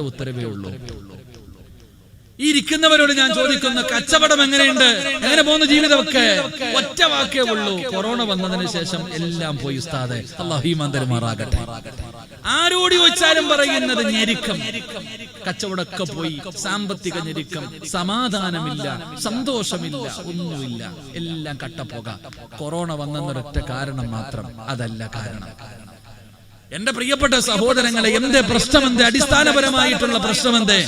ഉത്തരവേ ഉള്ളൂ. ഈ ഇരിക്കുന്നവരോട് ഞാൻ ചോദിക്കുന്ന കച്ചവടം എങ്ങനെയുണ്ട്, എങ്ങനെ പോകുന്ന ജീവിതമൊക്കെ? ഒറ്റ വാക്കേ ഉള്ളൂ, കൊറോണ വന്നതിന് ശേഷം എല്ലാം പോയി ഉസ്താദേ. അല്ലാഹു ഈമാൻ തരുമാറാകട്ടെ. ആരോട് ചോദിച്ചാലും പറയുന്നത് ഞെരുക്കം, കച്ചവടമൊക്കെ പോയി, സാമ്പത്തിക ഞെരുക്കം, സമാധാനമില്ല, സന്തോഷമില്ല, ഒന്നുമില്ല, എല്ലാം കട്ടപ്പോക. കൊറോണ വന്നെന്നൊരൊറ്റ കാരണം മാത്രം, അതല്ല കാരണം. എന്റെ പ്രിയപ്പെട്ട സഹോദരങ്ങളെ, എന്തേ പ്രശ്നം? എന്തേ അടിസ്ഥാനപരമായിട്ടുള്ള പ്രശ്നം? എന്തേ?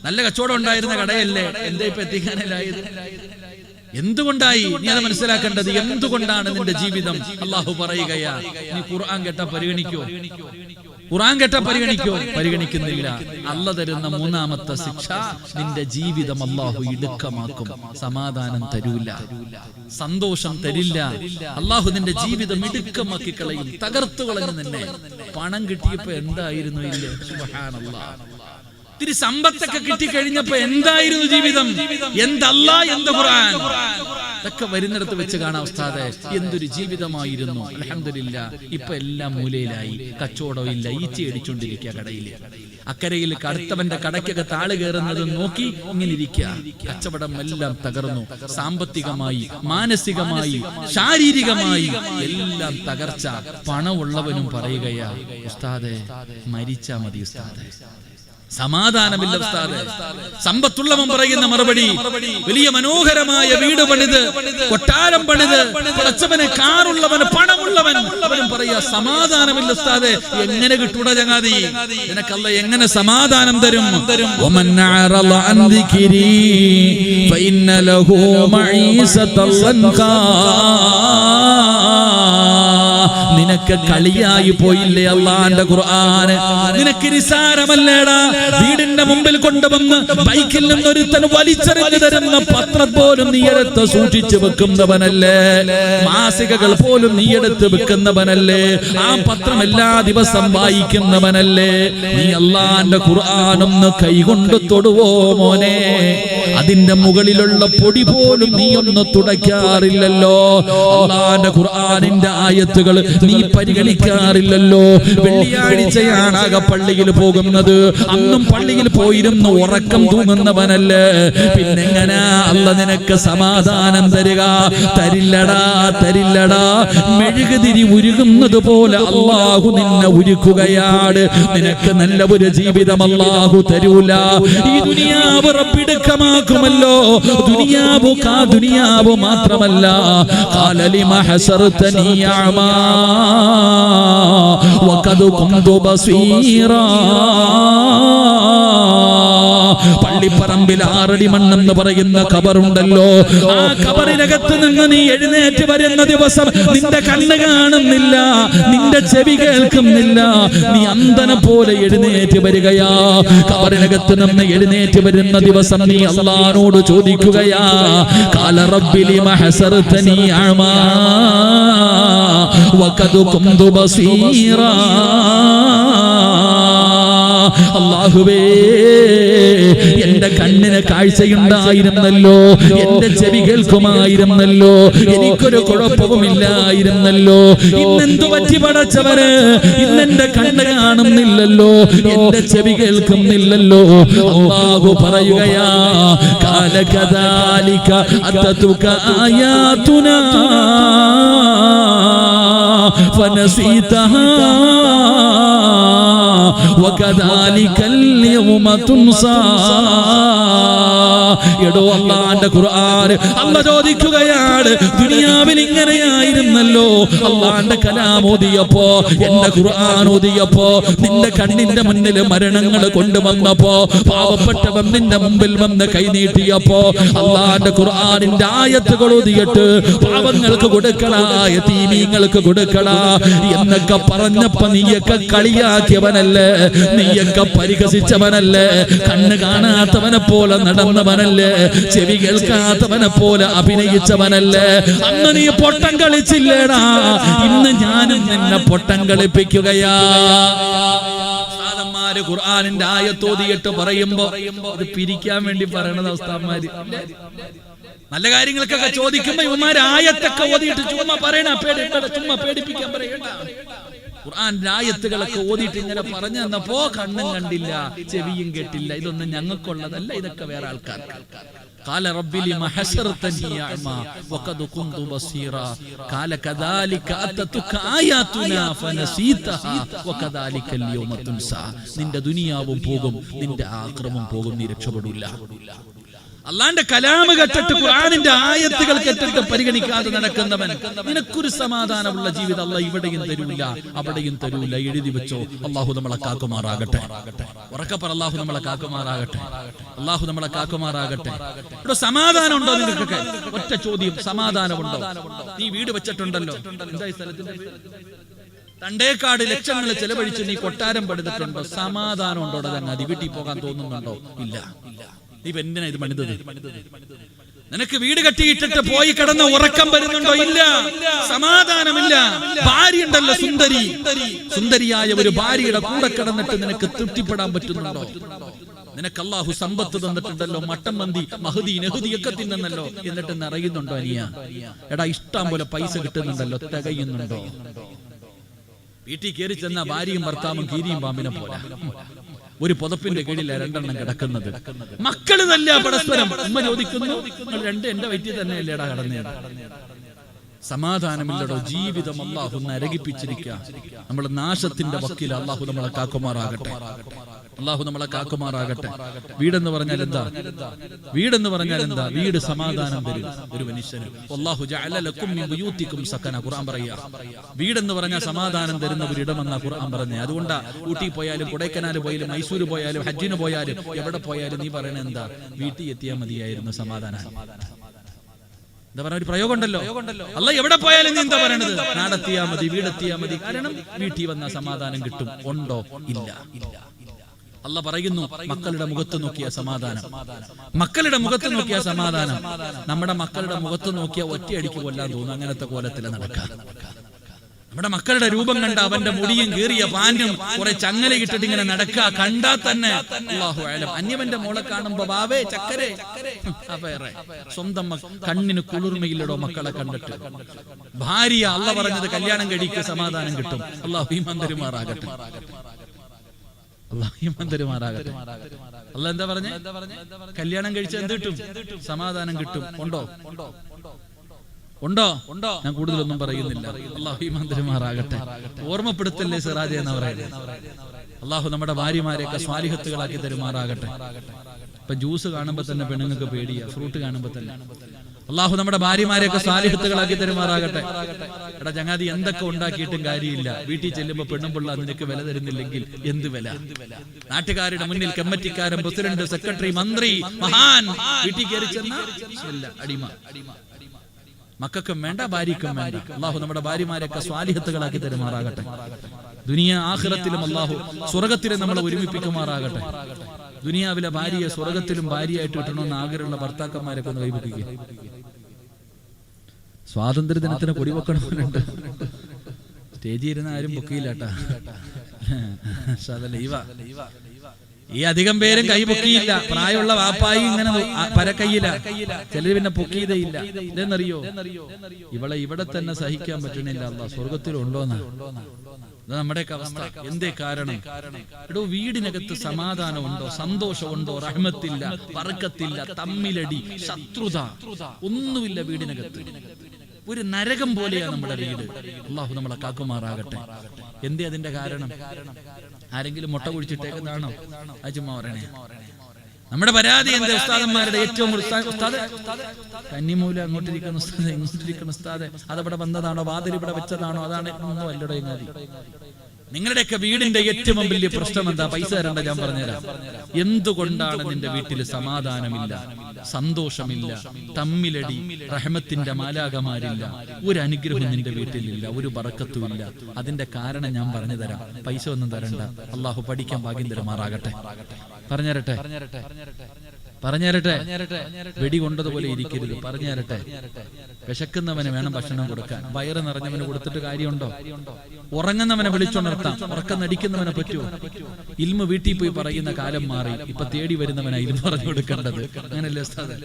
നല്ല കച്ചവടം ഉണ്ടായിരുന്ന കടയല്ലേ, എന്തേ ഇപ്പൊ എത്തിക്കാനില്ലായത്? എന്തുകൊണ്ടായി? നീ അത് മനസ്സിലാക്കേണ്ടത്. എന്തുകൊണ്ടാണ് നിന്റെ ജീവിതം? അള്ളാഹു പറയുകയാ, നീ ഖുർആൻ കേട്ടാ പരിഗണിക്കോ? ഖുർആൻ കേട്ടാ പരിഗണിക്കോ? പരിഗണിക്കുന്നില്ല. അല്ലാഹു തരുന്ന മൂന്നാമത്തെ ശിക്ഷ, നിന്റെ ജീവിതം അള്ളാഹു ഇടുക്കമാക്കും, സമാധാനം തരൂല, സന്തോഷം തരില്ല. അള്ളാഹു നിന്റെ ജീവിതം ഇടുക്കമാക്കി കളയും, തകർത്തു കളഞ്ഞു നിന്നെ. പണം കിട്ടിയപ്പോ എന്തായിരുന്നു? ഇല്ലേ, സുബ്ഹാനല്ലാഹ്. ഇത്തിരി സമ്പത്തൊക്കെ കിട്ടിക്കഴിഞ്ഞപ്പോ എന്തായിരുന്നു ജീവിതം? എന്തല്ല, എന്ത് ഖുർആൻ? ഇതൊക്കെ വരുന്നിടത്ത് വെച്ച് കാണാം ഉസ്താദേ, എന്തൊരു ജീവിതമായിരുന്നു. അൽഹംദുലില്ലാഹ്, ഇപ്പൊ എല്ലാം മൂലയിലായി, കച്ചവടം ഇല്ല, ഈച്ച അടിച്ചോണ്ടിരിക്കുക കടയിൽ. അക്കരയിൽ അടുത്തവന്റെ കടയ്ക്കകത്ത് ആള് കയറുന്നത് നോക്കി ഇങ്ങനെ ഇരിക്കുക. കച്ചവടം എല്ലാം തകർന്നു, സാമ്പത്തികമായി, മാനസികമായി, ശാരീരികമായി എല്ലാം തകർച്ച. പണമുള്ളവനും പറയുകയാ, ഉസ്താദേ മരിച്ചാ മതി ഉസ്താദേ, സമാധാനമില്ല ഉസ്താദേ. സമ്പത്തുള്ളവൻ പറയുന്ന മറുപടി, വലിയ മനോഹരമായ വീട് പണിത്, കൊട്ടാരം പണിത്, പടച്ചവന് കാറുള്ളവന്, പണമുള്ളവൻ, അവനും പറയാ സമാധാനമില്ല ഉസ്താദേ. എങ്ങനെ കിട്ടൂടാ ചങ്ങാതി? നിനക്കല്ല എങ്ങനെ സമാധാനം തരും? വമൻ അറള അൻ ദിക്രി ഫഇന്ന ലഹു മഈസതൻ ലൻകാ. നിനക്ക് കളിയായി പോയില്ലേ അല്ലാഹുവിന്റെ ഖുർആൻ? നിനക്ക് നിസാരമല്ലേടാ? വീടിന്റെ മുമ്പിൽ കൊണ്ടുവന്ന് ബൈക്കിൽ നിന്നൊരുത്തൻ വലിച്ചെറിഞ്ഞു തരുന്ന പത്രം പോലും നീ എടുത്ത് സൂക്ഷിച്ചു വെക്കുന്നവനല്ലേ? മാസികകൾ പോലും നീ എടുത്ത് വെക്കുന്നവനല്ലേ? ആ പത്രം എല്ലാ ദിവസം വായിക്കുന്നവനല്ലേ? നീ അല്ലാഹുവിന്റെ ഖുർആനൊന്ന് കൈകൊണ്ട് തൊടുവോ മോനെ? അതിന്റെ മുകളിലുള്ള പൊടി പോലും നീ ഒന്ന് തുടയ്ക്കാറില്ലല്ലോ. അല്ലാഹുവിന്റെ ഖുർആനിന്റെ ആയത്തുകൾ നീ പരിഗണിക്കാറില്ലല്ലോ. വെള്ളിയാഴ്ചയാണ് ആകെ പള്ളിയിൽ പോകുന്നത്, അന്നും പള്ളിയിൽ പോയിരുന്ന് ഉറക്കം തൂങ്ങുന്നവനല്ലേ? പിന്നെങ്ങനാ അല്ല നിനക്ക് സമാധാനം തരിക? തരില്ലടാ, തരില്ലടാ. മെഴുകുതിരി ഉരുകുന്നത് പോലെ അല്ലാഹു നിന്നെ ഉരുക്കുകയാണ്. നിനക്ക് നല്ല ഒരു ജീവിതം അല്ലാഹു തരൂല. ഈ ദുനിയാവ് റബ്ബിടുക്കമാക്കുമല്ലോ. ദുനിയാവ് മാത്രമല്ല, ഖാല ലിമ ഹസർതനി അമാ വഖദ് കുന്തു ബസീറാ. പള്ളിപ്പറമ്പിൽ 6 അടി മണ്ണെന്ന് പറയുന്ന ഖബറുണ്ടല്ലോ, ആ ഖബറിനകത്ത് നിന്ന് നീ എഴുന്നേറ്റ് വരുന്ന ദിവസം നിന്റെ കണ്ണ് കാണുന്നില്ല, നിന്റെ ചെവി കേൾക്കുന്നില്ല, നീ അന്ധനെ പോലെ എഴുന്നേറ്റ് വരികയാ. ഖബറിനകത്ത് നിന്ന് എഴുന്നേറ്റ് വരുന്ന ദിവസം നീ അല്ലാഹുവോട് ചോദിക്കുകയാ, ഖാല റബ്ബി ലിമ ഹസർതനി അമാ വഖദ് കുന്തു ബസീറാ. അല്ലാഹുവേ, എന്റെ കണ്ണിന് കാഴ്ചയുണ്ടായിരുന്നല്ലോ, എന്റെ ചെവി കേൾക്കുമായിരുന്നല്ലോ, എനിക്കൊരു കുഴപ്പവുമില്ലായിരുന്നല്ലോ. ഇന്നെന്തു പറ്റി പടച്ചവന്? ഇന്നെന്റെ കണ്ണ് കാണുന്നില്ലല്ലോ, എന്റെ ചെവി കേൾക്കുന്നില്ലല്ലോ. അല്ലാഹു പറയുകയാ, ഖാല കദാലിക അതതുക ആയാതുനാ ഫനസീതഹാ വകദാലികൽ യൗമ തുൻസാ. എടോ അല്ലാഹുവിന്റെ ഖുർആൻ അല്ലാഹു ചോദിക്കുകയാണ്, ദുനിയാവിൽ ഇങ്ങനെയായിരുന്നല്ലോ. അല്ലാഹുവിന്റെ കലാം ഓതിയപ്പോ, എന്റെ ഖുർആൻ ഓതിയപ്പോ, നിന്റെ കണ്ണിന്റെ മുന്നിൽ മരണങ്ങൾ കൊണ്ടുവന്നപ്പോ, പാവപ്പെട്ടവൻ നിന്റെ മുമ്പിൽ വന്ന് കൈനീട്ടിയപ്പോ, അല്ലാഹുവിന്റെ ഖുർആനിന്റെ ആയത്തുകൾ ഓതിയിട്ട് പാവങ്ങൾക്ക് കൊടുക്കടാ, യതീമീങ്ങൾക്ക് കൊടുക്കടാ എന്നൊക്കെ പറഞ്ഞപ്പോ നീയൊക്കെ കളിയാക്കിയവനല്ലേ? നീയൊക്കെ പരിഹസിച്ചവനല്ലേ? കണ്ണ് കാണാത്തവനെ പോലെ നടന്നവനല്ലേ? ചെവി കേൾക്കാത്തവനെ പോലെ അഭിനയിച്ചവനല്ലേ? അന്ന് നീ പൊട്ടം കളിച്ചില്ലേടാ, ഇന്ന് ഞാനും നിന്നെ പൊട്ടം കളിപ്പിക്കുകയാ. ഉസ്താദന്മാര് ഖുർആനിന്റെ ആയത്തോതിയിട്ട് പറയുമ്പോ ഇത് പിരിക്കാൻ വേണ്ടി പറയണത് ഉസ്താദന്മാര്. നല്ല കാര്യങ്ങൾക്കൊക്കെ ചോദിക്കുമ്പോ ഇവന്മാര് ആയത്തൊക്കെ ഓതിയിട്ട് ചുമ്മാ പറയണ, ചുമ്മാ പേടിപ്പിക്കാൻ പറയണ്ട. ഖുർആന്റെ ആയത്തുകളൊക്കെ ഓതിയിട്ട് ഇങ്ങനെ പറഞ്ഞു തന്നപ്പോ കണ്ണും കണ്ടില്ല, ചെവിയും കേട്ടില്ല. ഇതൊന്നും ഞങ്ങൾക്കുള്ളതല്ല, ഇതൊക്കെ വേറെ ആൾക്കാർക്ക്. قال رب لما حشرتني أعمى وقد كنت بصيرا قال كذلك أتتك آياتنا فنسيتها وكذلك اليوم تنسى. നിന്റെ ദുനിയാവും പോകും, നിന്റെ ആഖിറവും പോകും, നീ രക്ഷപ്പെടില്ല. അള്ളാന്റെ കലാമ് കേട്ടിട്ട് ഖുർആനിന്റെ ആയത്തുകൾ കേട്ടിട്ട് പരിഗണിക്കാതെ നടക്കുന്നവൻ നിനക്കൊരു സമാധാനമുള്ള ജീവിതം അള്ളാഹ് ഇവിടെയും തരൂല, അവിടെയും തരൂല. എഴുതി വെച്ചോ. അള്ളാഹു നമ്മളെ കാക്കുമാറാകട്ടെ. ഉറക്കെ പറ, അള്ളാഹു നമ്മളെ കാക്കുമാറാകട്ടെ. അള്ളാഹു നമ്മളെ കാക്കുമാറാകട്ടെ. ഇവിടെ സമാധാനം ഉണ്ടോ നിങ്ങൾക്കൊക്കെ? ഒറ്റ ചോദ്യം, സമാധാനമുണ്ടോ? നീ വീട് വെച്ചിട്ടുണ്ടല്ലോ, എന്താ ഈ സ്ഥലത്തിന്റെ തണ്ടേക്കാട് ലക്ഷങ്ങൾ ചെലവഴിച്ച് നീ കൊട്ടാരം പണിതിട്ടുണ്ടോ? സമാധാനം ഉണ്ടോ? ചങ്ങാതി വീട്ടിൽ പോകാൻ തോന്നുന്നുണ്ടോ? ഇല്ല. നീ എന്തിനാ ഇത് പണിതത്? നിനക്ക് വീട് കെട്ടിയിട്ടിട്ട് പോയി കിടന്ന ഉറക്കം വരുന്നുണ്ടോ? ഇല്ല. സമാധാനമില്ല. ഭാര്യ ഉണ്ടല്ലോ, സുന്ദരി, സുന്ദരിയായ ഒരു ഭാര്യയുടെ കൂടെ കിടന്നിട്ട് നിനക്ക് തൃപ്തിപ്പെടാൻ പറ്റുന്നുണ്ടോ? നിനക്ക് അല്ലാഹു സമ്പത്ത് തന്നിട്ടുണ്ടല്ലോ, മട്ടൻ മന്തി മഹദി നെഹദി ഒക്കെ തിന്നുന്നല്ലോ, എന്നിട്ട് നിറയുന്നുണ്ടോ? അനിയ എടാ, ഇഷ്ടം പോലെ പൈസ കിട്ടുന്നുണ്ടല്ലോ, തികയുന്നുണ്ടോ? വീട്ടിൽ കയറി ചെന്ന ഭാര്യയും ഭർത്താവും കീരിയും പാമ്പിനെ പോലെ ഒരു പുതപ്പിന്റെ കീഴിൽ രണ്ടെണ്ണം കിടക്കുന്നത്. മക്കള് തല്ല പരസ്പരം. ഉമ്മ ചോദിക്കുന്നു, രണ്ട് എന്റെ വയറ്റിൽ തന്നെയല്ലേടാ കടന്നേ? സമാധാനമില്ലടോ. ജീവിതം അല്ലാഹു നരകിപ്പിച്ചിരിക്കുക. നമ്മൾ നാശത്തിന്റെ വക്കിൽ. അല്ലാഹു നമ്മളെ കാക്കുമാറാകട്ടെ. അല്ലാഹു നമ്മളെ കാക്കുമാറാകട്ടെ. വീടെന്ന് പറഞ്ഞാൽ എന്താ? വീടെന്ന് പറഞ്ഞാൽ എന്താ? വീട് സമാധാനം തരും ഒരു മനുഷ്യന്. വല്ലാഹു ജഅല ലക്കും മിൻ ബുയൂതികും സകന. ഖുർആൻ പറയാ, വീടെന്ന് പറഞ്ഞാൽ സമാധാനം തരുന്ന ഒരു ഇടമെന്നാ ഖുർആൻ പറഞ്ഞേ. അതുകൊണ്ടാ ഊട്ടി പോയാലും കൊടൈക്കനാൽ പോയാലും മൈസൂർ പോയാലും ഹജ്ജിന് പോയാലും എവിടെ പോയാലും നീ പറയണ എന്താ? വീട്ടിൽ എത്തിയാൽ മതിയായിരുന്നു സമാധാനം. എന്താ പറയുക? ഒരു പ്രയോഗം ഉണ്ടല്ലോ, അല്ല എവിടെ പോയാലും നീ എന്താ പറയണത്? നാടെത്തിയാ മതി, വീടെത്തിയാ മതി. കാരണം വീട്ടിൽ വന്ന സമാധാനം കിട്ടും. ഉണ്ടോ? ഇല്ല. അല്ലാഹ് പറയുന്നു, മക്കളുടെ മുഖത്ത് നോക്കിയ സമാധാനം, മക്കളുടെ മുഖത്ത് നോക്കിയ സമാധാനം. നമ്മുടെ മക്കളുടെ മുഖത്ത് നോക്കിയ ഒറ്റയടിക്ക് കൊല്ലാൻ തോന്നും. അങ്ങനത്തെ കോലത്തില് നടക്കാം. നമ്മുടെ മക്കളുടെ രൂപം കണ്ട അവന്റെ മുടിയും കീറിയ പാന്റും കുറെ ചങ്ങല ഇട്ടിട്ട് ഇങ്ങനെ നടക്കുക കണ്ടാ തന്നെ അല്ലാഹു അലം. അന്യവന്റെ മോളെ കാണുമ്പോ ബാവേ ചക്കരേ വേറെ. സ്വന്തം കണ്ണിന് കുളിർമയില്ലടോ മക്കളെ കണ്ടിട്ട്. ഭാര്യ അല്ലാഹ് പറഞ്ഞത് കല്യാണം കഴിക്ക് സമാധാനം കിട്ടും. അല്ലാഹു ഈമാൻ തരുമാറാകട്ടെ. അല്ലാഹു ഈമാൻ തരുമാറാകട്ടെ. അല്ലാഹ് എന്താ പറഞ്ഞേ? കല്യാണം കഴിച്ചാൽ എന്ത് കിട്ടും? സമാധാനം കിട്ടും. ഉണ്ടോ? ഉണ്ടോ? ഞാൻ കൂടുതലൊന്നും പറയുന്നില്ല. അല്ലാഹു ഈമാൻ തരുമാറാകട്ടെ. ഓർമ്മപ്പെടുത്തല്ലേ സിറാജ് എന്ന് പറയുന്നത്. അല്ലാഹു നമ്മുടെ ഭാര്യമാരെയൊക്കെ സ്വാലിഹത്തുകളാക്കി തരുമാറാകട്ടെ. ഇപ്പൊ ജ്യൂസ് കാണുമ്പോ തന്നെ പെണ്ണുങ്ങൾക്ക് പേടിയാ, ഫ്രൂട്ട് കാണുമ്പോ തന്നെ. അല്ലാഹു നമ്മുടെ ഭാര്യമാരെയൊക്കെ സ്വാലിഹത്തുകളാക്കി തരുമാറാകട്ടെ. എടാ ചങ്ങാതി, എന്തൊക്കെ ഉണ്ടാക്കിയിട്ടും കാര്യമില്ല. വീട്ടിൽ ചെല്ലുമ്പോ പെണ്ണുമ്പിള്ള നിനക്ക് വില തരുന്നില്ലെങ്കിൽ എന്ത് വില? നാട്ടുകാരുടെ മുന്നിൽ കമ്മിറ്റിക്കാരൻ, പ്രസിഡന്റ്, സെക്രട്ടറി, മന്ത്രി, മഹാൻ വീട്ടിൽ കയറി ചെന്ന അടിമ. മക്കൾക്കും വേണ്ട, ഭാര്യക്കും വേണ്ട. അല്ലാഹു നമ്മുടെ ഭാര്യമാരെയൊക്കെ സ്വാലിഹത്തുകളാക്കി തരുമാറാകട്ടെ. ദുനിയ ആഖിറത്തിലും അല്ലാഹു സ്വർഗത്തിലും നമ്മളെ ഒരുമിപ്പിക്കുമാറാകട്ടെ. ദുനിയാവിലെ ഭാര്യയെ സ്വർഗത്തിലും ഭാര്യയായിട്ട് കിട്ടണമെന്ന് ആഗ്രഹമുള്ള ഭർത്താക്കന്മാരൊക്കെ ഒന്ന് കൈപൊക്കിക്കുക. സ്വാതന്ത്ര്യ ദിനത്തിന് കൊടിവെക്കണമെന്നുണ്ട്. സ്റ്റേജിൽ ഇരുന്ന് ആരും പൊക്കിയില്ലാട്ടാ. ഈ അധികം പേരും കൈ പൊക്കിയില്ല. പ്രായമുള്ള വാപ്പായി ഇങ്ങനെ പരക്കയ്യില്ല. ചിലര് പിന്നെ പൊക്കിയതേയില്ല. ഇതെന്നറിയോ? ഇവളെ ഇവിടെ തന്നെ സഹിക്കാൻ പറ്റണില്ല. അല്ലാഹ് സ്വർഗത്തിലുണ്ടോന്നാ നമ്മുടെയൊക്കെ അവസ്ഥ. എന്തേ കാരണം? എടോ, വീടിനകത്ത് സമാധാനമുണ്ടോ? സന്തോഷമുണ്ടോ? റഹ്മത്തില്ല, ബർക്കത്തില്ല, തമ്മിലടി, ശത്രുത ഒന്നുമില്ല വീടിനകത്ത്. ഒരു നരകം പോലെയാണ് നമ്മുടെ വീട്. അല്ലാഹു നമ്മളെ കാക്കുമാറാകട്ടെ. എന്തേ അതിന്റെ കാരണം? ആരെങ്കിലും മുട്ട കുഴിച്ചിട്ടേക്കുന്നതാണോ? ആ ചുമ്മാ പറയണേ. നമ്മുടെ പരാതി എന്താ? ഉസ്താദന്മാരുടെ ഏറ്റവും ഉസ്താദ് കന്നിമൂല അങ്ങോട്ടിരിക്കുന്ന ഉസ്താദ്, ഇങ്ങോട്ടിരിക്കുന്ന ഉസ്താദ്, അതവിടെ വന്നതാണോ? വാതിൽ ഇവിടെ വെച്ചതാണോ? അതാണ് ഒന്നും അല്ലടോ എങ്ങാതി. നിങ്ങളുടെയൊക്കെ വീടിന്റെ ഏറ്റവും വലിയ പ്രശ്നം എന്താ? പൈസ തരണ്ട, ഞാൻ പറഞ്ഞുതരാം. എന്തുകൊണ്ടാണ് നിന്റെ വീട്ടിൽ സമാധാനമില്ല, സന്തോഷമില്ല, തമ്മിലടി, റഹ്മത്തിന്റെ മാലാകമാരില്ല, ഒരു അനുഗ്രഹം നിന്റെ വീട്ടിലില്ല, ഒരു ബറക്കത്തുമില്ല? അതിന്റെ കാരണം ഞാൻ പറഞ്ഞു തരാം. പൈസ ഒന്നും തരണ്ട. അല്ലാഹു പഠിക്കാൻ ഭാഗ്യം തരുമാറാകട്ടെ. പറഞ്ഞുതരട്ടെ. പറഞ്ഞുതരട്ടെ, വെടി കൊണ്ടതുപോലെ ഇരിക്കരുത്. പറഞ്ഞുതരട്ടെ, വിശക്കുന്നവന് വേണം ഭക്ഷണം കൊടുക്കാൻ. വയറ് നിറഞ്ഞവന് കൊടുത്തിട്ട് കാര്യമുണ്ടോ? ഉറങ്ങുന്നവനെ വിളിച്ചുണർത്താം, ഉറക്കം നടിക്കുന്നവനെ പറ്റുമോ? ഇൽമ വീട്ടിൽ പോയി പറയുന്ന കാലം മാറി. ഇപ്പൊ തേടി വരുന്നവനാ ഇൽമ പറഞ്ഞു കൊടുക്കേണ്ടത്. അങ്ങനല്ലേ ഉസ്താദ്?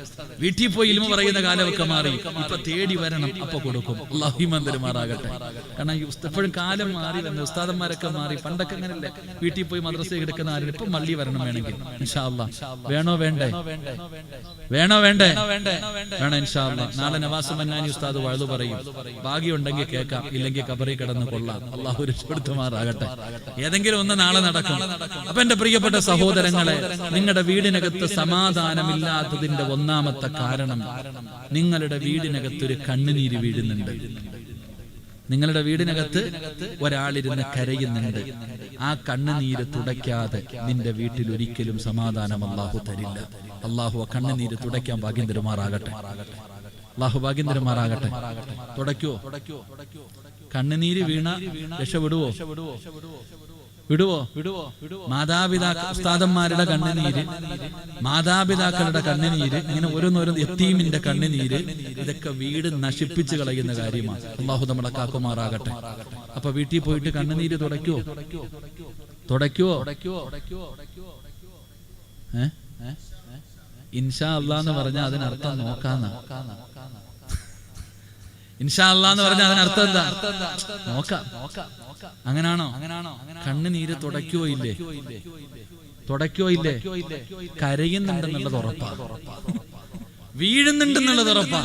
വീട്ടിൽ പോയി ഇൽമ പറയുന്ന കാലമൊക്കെ മാറി. ഇപ്പൊ തേടി വരണം, അപ്പൊ കൊടുക്കും. അല്ലാഹു ഈമാൻ തരുമാറാകട്ടെ. കാരണം എപ്പോഴും കാലം മാറി വന്നു, ഉസ്താദന്മാരൊക്കെ മാറി. പണ്ടൊക്കെ അങ്ങനല്ലേ, വീട്ടിൽ പോയി മദ്രസയിൽ കിടക്കുന്ന ആരും ഇപ്പൊ മള്ളി വരണം വേണമെങ്കിൽ. ഇൻഷാ അല്ലാഹ്. വേണോ വേണ്ടേ? വേണോ വേണ്ടേ? വേണം ഇൻഷാ അല്ലാഹ്. നാളെ നവാസ് മന്നാനി ഉസ്താദ് വഴുതു പറയും. ഭാഗ്യമുണ്ടെങ്കിൽ കേൾക്കാം, ഇല്ലെങ്കിൽ കബറിൽ കിടന്ന് കൊള്ളാം. അള്ളാഹു രക്ഷപ്പെടുത്തുമാറാകട്ടെ. ഏതെങ്കിലും ഒന്ന് നാളെ നടക്കും. അപ്പൊ എന്റെ പ്രിയപ്പെട്ട സഹോദരങ്ങളെ, നിങ്ങളുടെ വീടിനകത്ത് സമാധാനമില്ലാത്തതിന്റെ ഒന്നാമത്തെ കാരണം നിങ്ങളുടെ വീടിനകത്തൊരു കണ്ണുനീര് വീഴുന്നുണ്ട്. നിങ്ങളുടെ വീടിനകത്ത് ഒരാളിരുന്ന് കരയുന്നുണ്ട്. ആ കണ്ണുനീര് തുടയ്ക്കാതെ നിന്റെ വീട്ടിൽ ഒരിക്കലും സമാധാനം അള്ളാഹു തരില്ല. അള്ളാഹു ആ കണ്ണുനീര് തുടയ്ക്കാൻ ഭാഗ്യം തരുമാറാകട്ടെ. അള്ളാഹു ഭാഗ്യം തരുമാറാകട്ടെ. തുടയ്ക്കോ? കണ്ണുനീര് വീണ രക്ഷപ്പെടുവോ? വിടുവോ? ഉസ്താദന്മാരുടെ കണ്ണുനീര്, മാതാപിതാക്കളുടെ കണ്ണുനീര്, ഇങ്ങനെ ഓരോന്നോരോ യത്തീമിന്റെ കണ്ണുനീര്, ഇതൊക്കെ വീട് നശിപ്പിച്ചു കളയുന്ന കാര്യമാണ്. അള്ളാഹു നമ്മളെ കാക്കുമാറാകട്ടെ. അപ്പൊ വീട്ടിൽ പോയിട്ട് കണ്ണുനീര് തുടയ്ക്കോ? ഇൻഷാ അല്ലാഹ് എന്ന് പറഞ്ഞാൽ അതിനർത്ഥം നോക്കാന്ന. ഇൻഷാ അല്ലാഹ് എന്ന് പറഞ്ഞാൽ അതിനർത്ഥം എന്താ? നോക്കാം. അങ്ങനാണോ? കണ്ണുനീര് തുടയ്ക്കോ ഇല്ലേ? കരയുന്നുണ്ടെന്നുള്ളത് ഉറപ്പാ, വീഴുന്നുണ്ടെന്നുള്ളത് ഉറപ്പാ.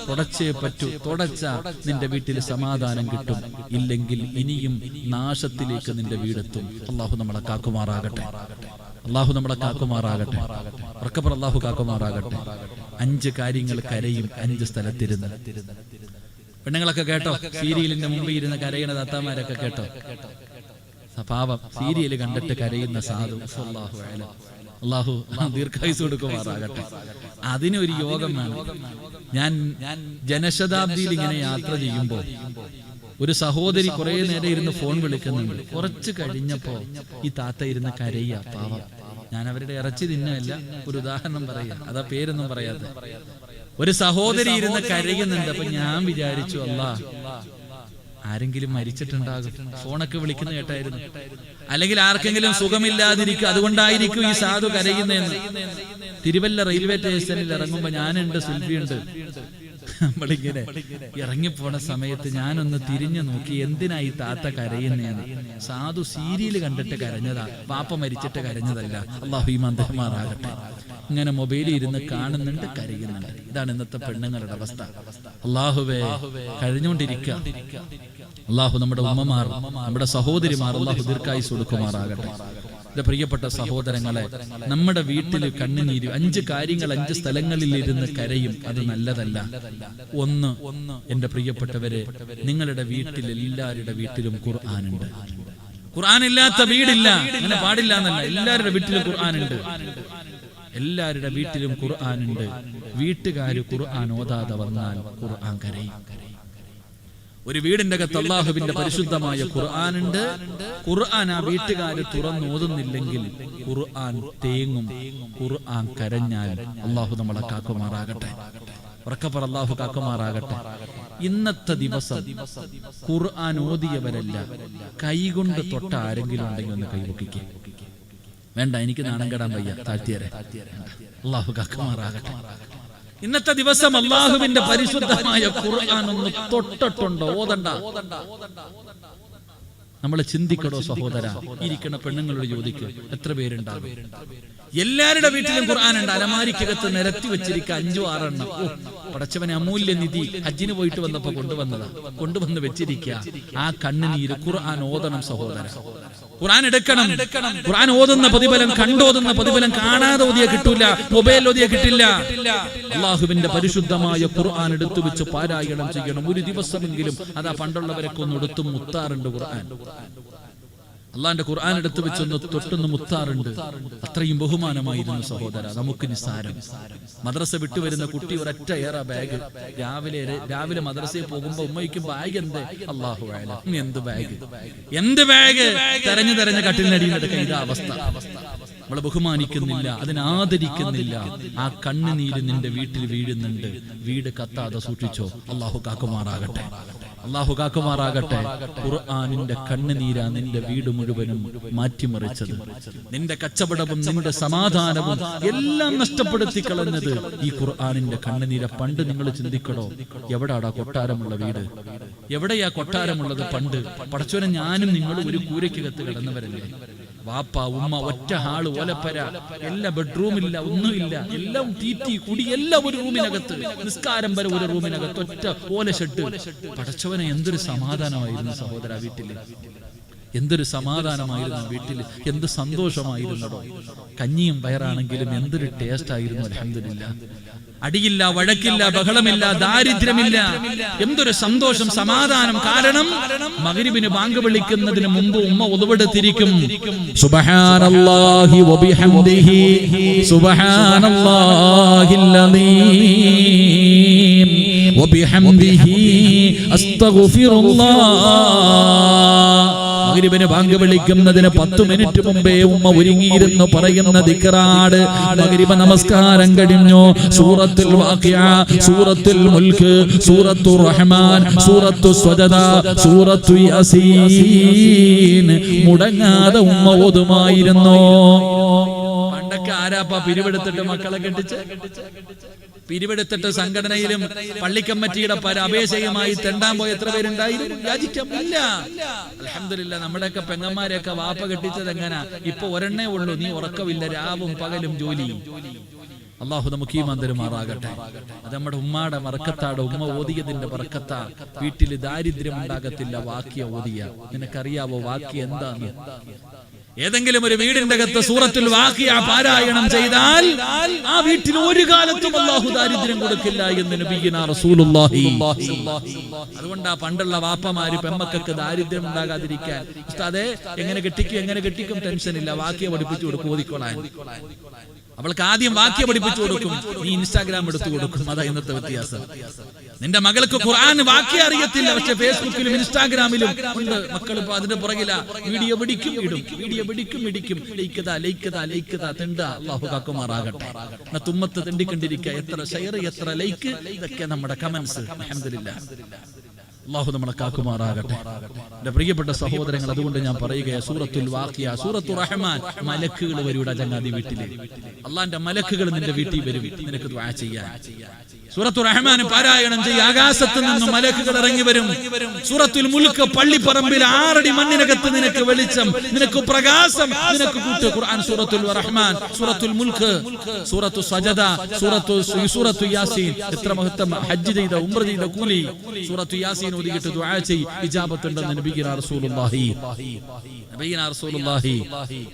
തുടച്ചേ പറ്റൂ. തുടച്ച നിന്റെ വീട്ടിൽ സമാധാനം കിട്ടും. ഇല്ലെങ്കിൽ ഇനിയും നാശത്തിലേക്ക് നിന്റെ വീടെത്തും. അള്ളാഹു നമ്മളെ കാക്കുമാറാകട്ടെ. അള്ളാഹു നമ്മളെ കാക്കുമാറാകട്ടെ. ഉറക്കപ്പുറം അള്ളാഹു കാക്കുമാറാകട്ടെ. 5 കാര്യങ്ങൾ കരയും 5 സ്ഥലത്തിരുന്ന്. പെണ്ണുങ്ങളൊക്കെ കേട്ടോ, സീരിയലിന്റെ മുമ്പ് ഇരുന്ന് കരയണ താത്താമാരൊക്കെ കേട്ടോ. പാവം സീരിയൽ കണ്ടിട്ട് കരയുന്ന സാധു. അള്ളാഹു ദീർഘായുസ് കൊടുക്കുമാറാകട്ടെ. അതിനൊരു യോഗം വേണം. ഞാൻ ജനശതാബ്ദിയിൽ ഇങ്ങനെ യാത്ര ചെയ്യുമ്പോ ഒരു സഹോദരി കുറെ നേരം ഇരുന്ന് ഫോൺ വിളിക്കുന്നുണ്ട്. കുറച്ച് കഴിഞ്ഞപ്പോ ഈ താത്ത ഇരുന്ന് കരയ്യ. പാവം. ഞാൻ അവരുടെ ഇറച്ചി തിന്നല്ല, ഒരു ഉദാഹരണം പറയാ, അതാ പേരൊന്നും പറയാതെ. ഒരു സഹോദരി ഇരുന്ന് കരയുന്നുണ്ട്. അപ്പൊ ഞാൻ വിചാരിച്ചു, അല്ലാഹ് ആരെങ്കിലും മരിച്ചിട്ടുണ്ടാകും, ഫോണൊക്കെ വിളിക്കുന്ന കേട്ടായിരുന്നു, അല്ലെങ്കിൽ ആർക്കെങ്കിലും സുഖമില്ലാതിരിക്കും, അതുകൊണ്ടായിരിക്കും ഈ സാധു കരയുന്നതെന്ന്. തിരുവല്ല റെയിൽവേ സ്റ്റേഷനിൽ ഇറങ്ങുമ്പോ ഞാനുണ്ട്, സെൽഫിയുണ്ട്. നമ്മളിങ്ങനെ ഇറങ്ങിപ്പോണ സമയത്ത് ഞാനൊന്ന് തിരിഞ്ഞു നോക്കി, എന്തിനാ ഈ താത്ത കരയുന്നതെന്ന്. സാധു സീരിയൽ കണ്ടിട്ട് കരഞ്ഞതാ, പാപ്പ മരിച്ചിട്ട് കരഞ്ഞതല്ല. അല്ലാഹു ഈമാൻ തരുമാറാകട്ടെ. ഇങ്ങനെ മൊബൈലിൽ ഇരുന്ന് കാണുന്നുണ്ട്, കരയുന്നുണ്ട്. ഇതാണ് ഇന്നത്തെ പെണ്ണുങ്ങളുടെ അവസ്ഥ. അല്ലാഹുവേ, കഴിഞ്ഞുകൊണ്ടിരിക്കുക. അല്ലാഹു നമ്മുടെ ഉമ്മമാർ, നമ്മുടെ സഹോദരിമാർ അല്ലാഹു ദീർഘായുസ് കൊടുക്കുമാറാകട്ടെ. എന്റെ പ്രിയപ്പെട്ട സഹോദരങ്ങളെ, നമ്മുടെ വീട്ടിൽ കണ്ണുനീര് 5 കാര്യങ്ങൾ 5 സ്ഥലങ്ങളിൽ ഇരുന്ന് കരയും. അത് നല്ലതല്ല. 1, എന്റെ പ്രിയപ്പെട്ടവരെ, നിങ്ങളുടെ വീട്ടിൽ എല്ലാവരുടെ വീട്ടിലും ഖുർആനുണ്ട്. ഖുർആൻ ഇല്ലാത്ത വീടില്ല. അങ്ങനെ പാടില്ല എന്നല്ല, എല്ലാവരുടെ വീട്ടിലും ഖുർആനുണ്ട്. എല്ലാവരുടെ വീട്ടിലും ഖുർആനുണ്ട്. വീട്ടുകാര് ഖുർആൻ ഓതാതെ വന്നാൽ ഖുർആൻ കരയും. ഒരു വീടിന്റെ അകത്ത് അല്ലാഹുവിന്റെ പരിശുദ്ധമായ ഖുർആനുണ്ട്. ഖുർആൻ ആ വീട്ടുകാര് തുറന്നോതുന്നില്ലെങ്കിൽ ഖുർആൻ തേങ്ങും. ഖുർആൻ കരഞ്ഞാൽ അല്ലാഹു നമ്മളെ കാക്കുമാറാകട്ടെ. ഉറക്കപ്പറ അല്ലാഹു കാക്കുമാറാകട്ടെ. ഇന്നത്തെ ദിവസം ഖുർആൻ ഓതിയവരല്ല, കൈകൊണ്ട് തൊട്ട ആരെങ്കിലും ഉണ്ടെങ്കിൽ ഒന്ന് കൈപൊക്കിക്കേ. വേണ്ട, എനിക്ക് നാണം കെടാൻ വയ്യ, താഴ്ത്തിയരെ. അല്ലാഹു കാക്കുമാറാകട്ടെ. ഇന്നത്തെ ദിവസം അല്ലാഹുവിന്റെ പരിശുദ്ധമായ ഖുർആൻ ഒന്ന് തൊട്ടിട്ടുണ്ടോ? ഓതണ്ട. നമ്മൾ ചിന്തിക്കടോ സഹോദര. ഇരിക്കുന്ന പെണ്ണുങ്ങളോട് ചോദിക്കുക, എത്ര പേരുണ്ടാകും? എല്ലാവരുടെ വീട്ടിലും ഖുർആൻ ഉണ്ട്. അലമാരിക്കകത്ത് നിരത്തി വെച്ചിരിക്കുക 5 6 എണ്ണം. പടച്ചവനെ, അമൂല്യ നിധി ഹജ്ജിന് പോയിട്ട് വന്നപ്പോ കൊണ്ടുവന്ന് വെച്ചിരിക്കുക. ആ കണ്ണുനീര് ഖുർആൻ ഓതണം സഹോദര. ഖുർആൻ എടുക്കണം. ഖുർആൻ ഓതുന്ന പ്രതിഫലം, കണ്ടോതുന്ന പ്രതിഫലം കാണാതെ ഓതിയ കിട്ടൂല, മൊബൈൽ ഓതിയ കിട്ടില്ല. അല്ലാഹുവിന്റെ പരിശുദ്ധമായ ഖുർആൻ എടുത്തു വെച്ച് പാരായണം ചെയ്യണം. ഒരു ദിവസമെങ്കിലും. അതാ പണ്ടുള്ളവരൊക്കെ ഒന്ന് എടുത്തും മുത്താറുണ്ട് ഖുർആൻ. അള്ളാന്റെ ഖുർആൻ എടുത്തു വെച്ചൊന്ന് തൊട്ടൊന്ന് മുത്താറുണ്ട്. അത്രയും ബഹുമാനമായിരുന്നു സഹോദര. നമുക്ക് നിസ്സാരം. മദ്രസ വിട്ടുവരുന്ന കുട്ടി ഒരൊറ്റ ഏറ ബാഗ്. രാവിലെ മദ്രസയിൽ പോകുമ്പോ ഉമ്മയ്ക്കും ബാഗ് എന്തേ? അല്ലാഹു അഅലം. എന്ത് ബാഗ്? തെരഞ്ഞു കട്ടിലിനടിയിൽ എടുക്കാൻ. ഇതാ അവസ്ഥ. നമ്മളെ ബഹുമാനിക്കുന്നില്ല, അതിനാദരിക്കുന്നില്ല. ആ കണ്ണുനീര് നിന്റെ വീട്ടിൽ വീഴുന്നുണ്ട്. വീട് കത്താതെ സൂക്ഷിച്ചോ. അള്ളാഹു കാക്കുമാറാകട്ടെ, അള്ളാഹു കാക്കുമാറാകട്ടെ. ഖുർആനിന്റെ കണ്ണുനീരാ നിന്റെ വീട് മുഴുവനും മാറ്റിമറിച്ചത്. നിന്റെ കച്ചവടവും നിന്റെ സമാധാനവും എല്ലാം നഷ്ടപ്പെടുത്തി കളഞ്ഞത് ഈ ഖുർആനിന്റെ കണ്ണുനീര. പണ്ട് നിങ്ങൾ ചിന്തിക്കണോ, എവിടാടാ കൊട്ടാരമുള്ള വീട്? എവിടെയാ കൊട്ടാരമുള്ളത് പണ്ട്? പടച്ചോനെ, ഞാനും നിങ്ങളും ഒരു കൂരയ്ക്കകത്ത് കിടന്നവരല്ലേ? വാപ്പ ഉമ്മ, ഒറ്റ ഹാള്, ഓലപ്പര, എല്ലാ ബെഡ്റൂമില്ല, ഒന്നുമില്ല, എല്ലാം തീറ്റി കുടി, എല്ലാം ഒരു റൂമിനകത്ത്, നിസ്കാരം വരെ ഒരു റൂമിനകത്ത്, ഒറ്റ ഓല ഷെഡ്. പടച്ചവനെ, എന്തൊരു സമാധാനമായിരുന്നു സഹോദര വീട്ടില്, എന്തൊരു സമാധാനമായിരുന്നു വീട്ടില്, എന്ത് സന്തോഷമായിരുന്നടോ. കഞ്ഞിയും പയറാണെങ്കിലും എന്തൊരു ടേസ്റ്റ് ആയിരുന്നു. അൽഹംദുലില്ലാ. അടിയില്ല, വഴക്കില്ല, ബഹളമില്ല, ദാരിദ്ര്യമില്ല, എന്തൊരു സന്തോഷം, സമാധാനം. കാരണം മഗ്രിബിന് ബാങ്ക് വിളിക്കുന്നതിന് മുമ്പ് ഉമ്മ ഉളുവെടുത്തിരിക്കും. സുബ്ഹാനല്ലാഹി വബിഹംദിഹി സുബ്ഹാനല്ലാഹിൽ അലീം വബിഹംദിഹി അസ്തഗ്ഫിറുല്ലാഹ്. മഗ്രിബിന് ബാങ്ക് വിളിക്കുന്നതിന് 10 മിനിറ്റ് മുമ്പേ ഉമ്മ ഒരുങ്ങിയിരുന്നു പറയുന്ന ദിക്റാണ്. മഗ്രിബ് നമസ്കാരം കഴിഞ്ഞു. സൂറത്തുൽ വാഖിഅ, സൂറത്തുൽ മുൽക്ക്, സൂറത്തുർ റഹ്മാൻ, സൂറത്തുസ് സജദ, സൂറത്തു യാസീൻ മുടങ്ങാതെ ഉമ്മ ഓതുമായിരുന്നു. പണ്ടൊക്കെ ആരാപ്പാ പിരിവെടുത്തിട്ട് മക്കളെ കെട്ടിച്ച്? പിരിവെടുത്തിട്ട് സംഘടനയിലും പള്ളിക്കമ്മറ്റിയുടെ അപേക്ഷയുമായി തെണ്ടാൻ പോയ എത്ര പേരുണ്ടായിരുന്നു? യാചിക്കില്ല. അൽഹംദുലില്ലാ, നമ്മുടെയൊക്കെ പെങ്ങന്മാരെയൊക്കെ വാപ്പ കെട്ടിച്ചത് എങ്ങനാ? ഇപ്പൊ ഒരെണ്ണേ ഉള്ളൂ, നീ ഉറക്കമില്ല, രാവും പകലും ജോലി. അള്ളാഹു നമുക്ക് ഈമാൻ തരുമാറാകട്ടെ. അത് നമ്മുടെ ഉമ്മാടെ ബർക്കത്താണ്. ഉമ്മ ഓതിയതിന്റെ ബർക്കത്താ. വീട്ടിൽ ദാരിദ്ര്യം ഉണ്ടാകത്തില്ല വാക്യ ഓതിയ. നിനക്കറിയാവോ വാക്യ എന്താന്ന്? ഏതെങ്കിലും ഒരു വീടിന്റെ അകത്ത് സൂറത്തുൽ വാഖിഅ പാരായണം ചെയ്താൽ ആ വീട്ടിൽ ഒരു കാലത്തും അല്ലാഹു ദാരിദ്ര്യം കൊടുക്കില്ല എന്ന് നബിയിന റസൂലുള്ളാഹി. അതുകൊണ്ടാ പണ്ടുള്ള വാപ്പമാര് പെമ്മക്കൾക്ക് ദാരിദ്ര്യം ഉണ്ടാകാതിരിക്കാൻ, ഉസ്താദേ എങ്ങനെ കെട്ടിക്കും ടെൻഷൻ ഇല്ല, വാക്യ പഠിപ്പിച്ചു കൊടുക്കും, ഓതിക്കൊള്ളാൻ. അവൾക്ക് ആദ്യം വാക്യ പഠിപ്പിച്ചു കൊടുക്കും, നീ ഇൻസ്റ്റാഗ്രാം എടുത്തു കൊടുക്കും. അതാ ഇന്നത്തെ വ്യത്യാസം. നിന്റെ മകൾക്ക് ഖുർആൻ വാക്യ അറിയത്തില്ല, പക്ഷെ ഫേസ്ബുക്കിലും ഇൻസ്റ്റാഗ്രാമിലും ഉണ്ട്. മക്കൾ ഇപ്പൊ അതിന്റെ പുറകില, വീഡിയോ പിടിക്കും ഇടിക്കും, ലൈക്കതാ തെണ്ട. അല്ലാഹു കാക്കുമാറാകട്ടെ. തുമ്മത്ത് തെണ്ടിക്കൊണ്ടിരിക്കുക, എത്ര ഷെയർ, എത്ര ലൈക്ക്, ഇതൊക്കെ നമ്മുടെ കമന്റ്സ്. അൽഹംദുലില്ലാഹ്, അല്ലാഹു നമ്മളെ കാക്കുമാറാകട്ടെ. എന്റെ പ്രിയപ്പെട്ട സഹോദരങ്ങൾ, അതുകൊണ്ട് ഞാൻ പറയുകയാണ്, സൂറത്തുൽ വാഖിഅ, സൂറത്തുർ റഹ്മാൻ, മലക്കുകൾ വരൂടാ ചങ്ങാതി വീട്ടില്. അള്ളാന്റെ മലക്കുകൾ നിന്റെ വീട്ടിൽ വരും നിനക്ക് ദുആ ചെയ്യാൻ. സൂറത്തുർ റഹ്മാൻ പാരായണം ചെയ്യ, ആകാശത്ത് നിന്നും മലക്കുകൾ ഇറങ്ങി വരും. സൂറത്തുൽ മുൽക്ക്, പള്ളിപ്പറമ്പിൽ 6 അടി മണ്ണിനകത്ത് നിനക്ക് വെളിച്ചം, നിനക്ക് പ്രകാശം, നിനക്ക് കൂട്ട്. ഖുർആൻ, സൂറത്തുൽ റഹ്മാൻ, സൂറത്തുൽ മുൽക്ക്, സൂറത്തു സജദ, സൂറത്തു യാസീൻ. എത്ര മഹത്വം! ഹജ്ജ് ചെയ്ത, ഉംറ ചെയ്ത കൂലി. സൂറത്തു യാസീൻ ഓതിയിട്ട് ദുആ ചെയ്യ്, ഇജാബത്തുണ്ടെന്ന് നബിയിന റസൂലുള്ളാഹി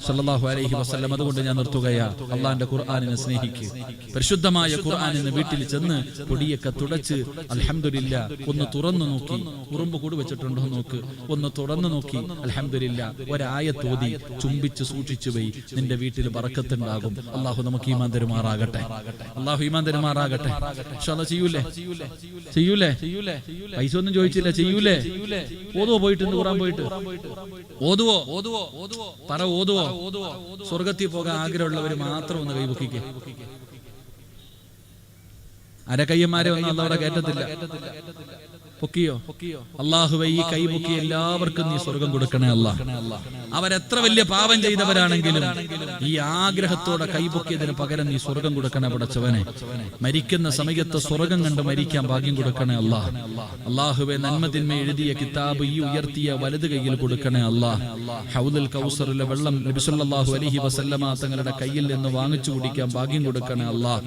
സ്വല്ലല്ലാഹു അലൈഹി വസല്ലം. അതുകൊണ്ട് ഞാൻ നിർത്തുകയാ. അള്ളാന്റെ ഖുർആനിനെ സ്നേഹിക്ക്. പരിശുദ്ധമായ ഖുർആനിനെ വീട്ടിൽ ചെന്ന് പൊടിയൊക്കെ തുടച്ച് അൽഹംദുലില്ലാ ഒന്ന് തുറന്നു നോക്കി, ഉറുമ്പ് കൂട് വെച്ചിട്ടുണ്ടോ നോക്ക്, ഒന്ന് തുറന്നു നോക്കി അൽഹംദുലില്ലാ ഒരായത്തോതി ചുംബിച്ച് സൂക്ഷിച്ചു പോയി. നിന്റെ വീട്ടിൽ ബറക്കത്തുണ്ടാകും. അള്ളാഹു നമുക്ക് ഈമാൻ തരുമാറാകട്ടെ. അള്ളാഹു ഈമാൻ തരുമാറാകട്ടെ. ഇൻഷാ അല്ലാഹ് ചെയ്യൂലേ? പൈസ ഒന്നും ചോദിച്ചില്ല, ചെയ്യൂലേ? ഓതുവോ? പോയിട്ട് ഖുർആൻ പോയിട്ട് ഓതുവോ? പറ, ഓതുവോ? സ്വർഗത്തിൽ പോകാൻ ആഗ്രഹമുള്ളവര് മാത്രം ഒന്ന് കൈപൊക്കിക്കേ. അരക്കയ്യന്മാരെ ഒന്നും അള്ളാഹുടെ കേറ്റത്തില്ല. പൊക്കിയോ? അല്ലാഹുവേ, ഈ കൈ പൊക്കി എല്ലാവർക്കും നീ സ്വർഗം കൊടുക്കണേ അല്ലാഹ്. അവരെത്ര വലിയ പാപം ചെയ്തവരാണെങ്കിലും ഈ ആഗ്രഹത്തോടെ കൈപൊക്കിയതിന് പകരം നീ സ്വർഗം കൊടുക്കണേ പടച്ചവനെ. മരിക്കുന്ന സമയത്ത് സ്വർഗം കണ്ട് മരിക്കാൻ ഭാഗ്യം കൊടുക്കണേ അല്ലാഹ്. അല്ലാഹുവേ, നന്മതിന്മ എഴുതിയ കിതാബ് ഈ ഉയർത്തിയ വലത് കൈയിൽ കൊടുക്കണേ അല്ലാഹ്. ഹൗദുൽ കൗസറിലെ വെള്ളം നബി സല്ലല്ലാഹു അലൈഹി വസല്ലമ തങ്ങളുടെ കയ്യിൽ നിന്ന് വാങ്ങിച്ചു കുടിക്കാൻ ഭാഗ്യം കൊടുക്കണേ അല്ലാഹ്.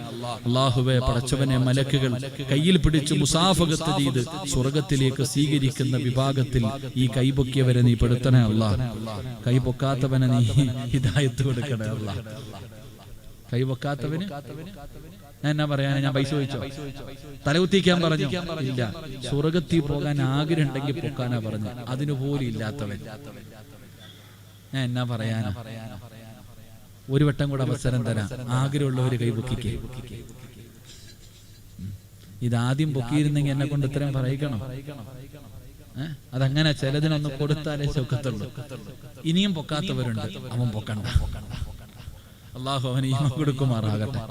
അല്ലാഹുവേ, പടച്ചവനെ, മലക്കുകൾ കയ്യിൽ പിടിച്ച് മുസാഫഹത്ത് ചെയ്ത് സ്വർഗത്തിലേക്ക് സ്വീകരിക്കുന്ന വിഭാഗത്തിൽ ഈ കൈപൊക്കിയവരെ നീ പെടുത്തണേ അല്ലാഹ്. കൈപൊക്കാത്തവനെ നീ ഹിദായത്ത് കൊടുക്കണേ അല്ലാഹ്. കൈപൊക്കാത്തവന് ഞാൻ എന്നാ പറയാനാ? ഞാൻ പൈസ ചോദിച്ചോ? തലകുത്തിക്കാൻ പറഞ്ഞു? ഇല്ല. സ്വർഗത്തിൽ പോകാൻ ആഗ്രഹം ഉണ്ടെങ്കിൽ പൊക്കാനാ പറഞ്ഞു. അതിനുപോലും ഇല്ലാത്തവൻ ഞാൻ എന്നാ പറയാനാ? ഒരു വട്ടം കൂടെ അവസരം തരാം. ആഗ്രഹമുള്ളവര് കൈപൊക്കിക്കേ. ഇതാദ്യം പൊക്കിയിരുന്നെങ്കിൽ എന്നെ കൊണ്ട് ഇത്രയും പറയിക്കണോ? അതങ്ങനെ ചിലതിനൊന്ന് കൊടുത്താലേ ചൊക്കത്തുള്ളൂ. ഇനിയും പൊക്കാത്തവരുണ്ട്, അവൻ പൊക്കണ്ട. അള്ളാഹു അവന് ഈമാൻ കൊടുക്കുമാറാകട്ടെ.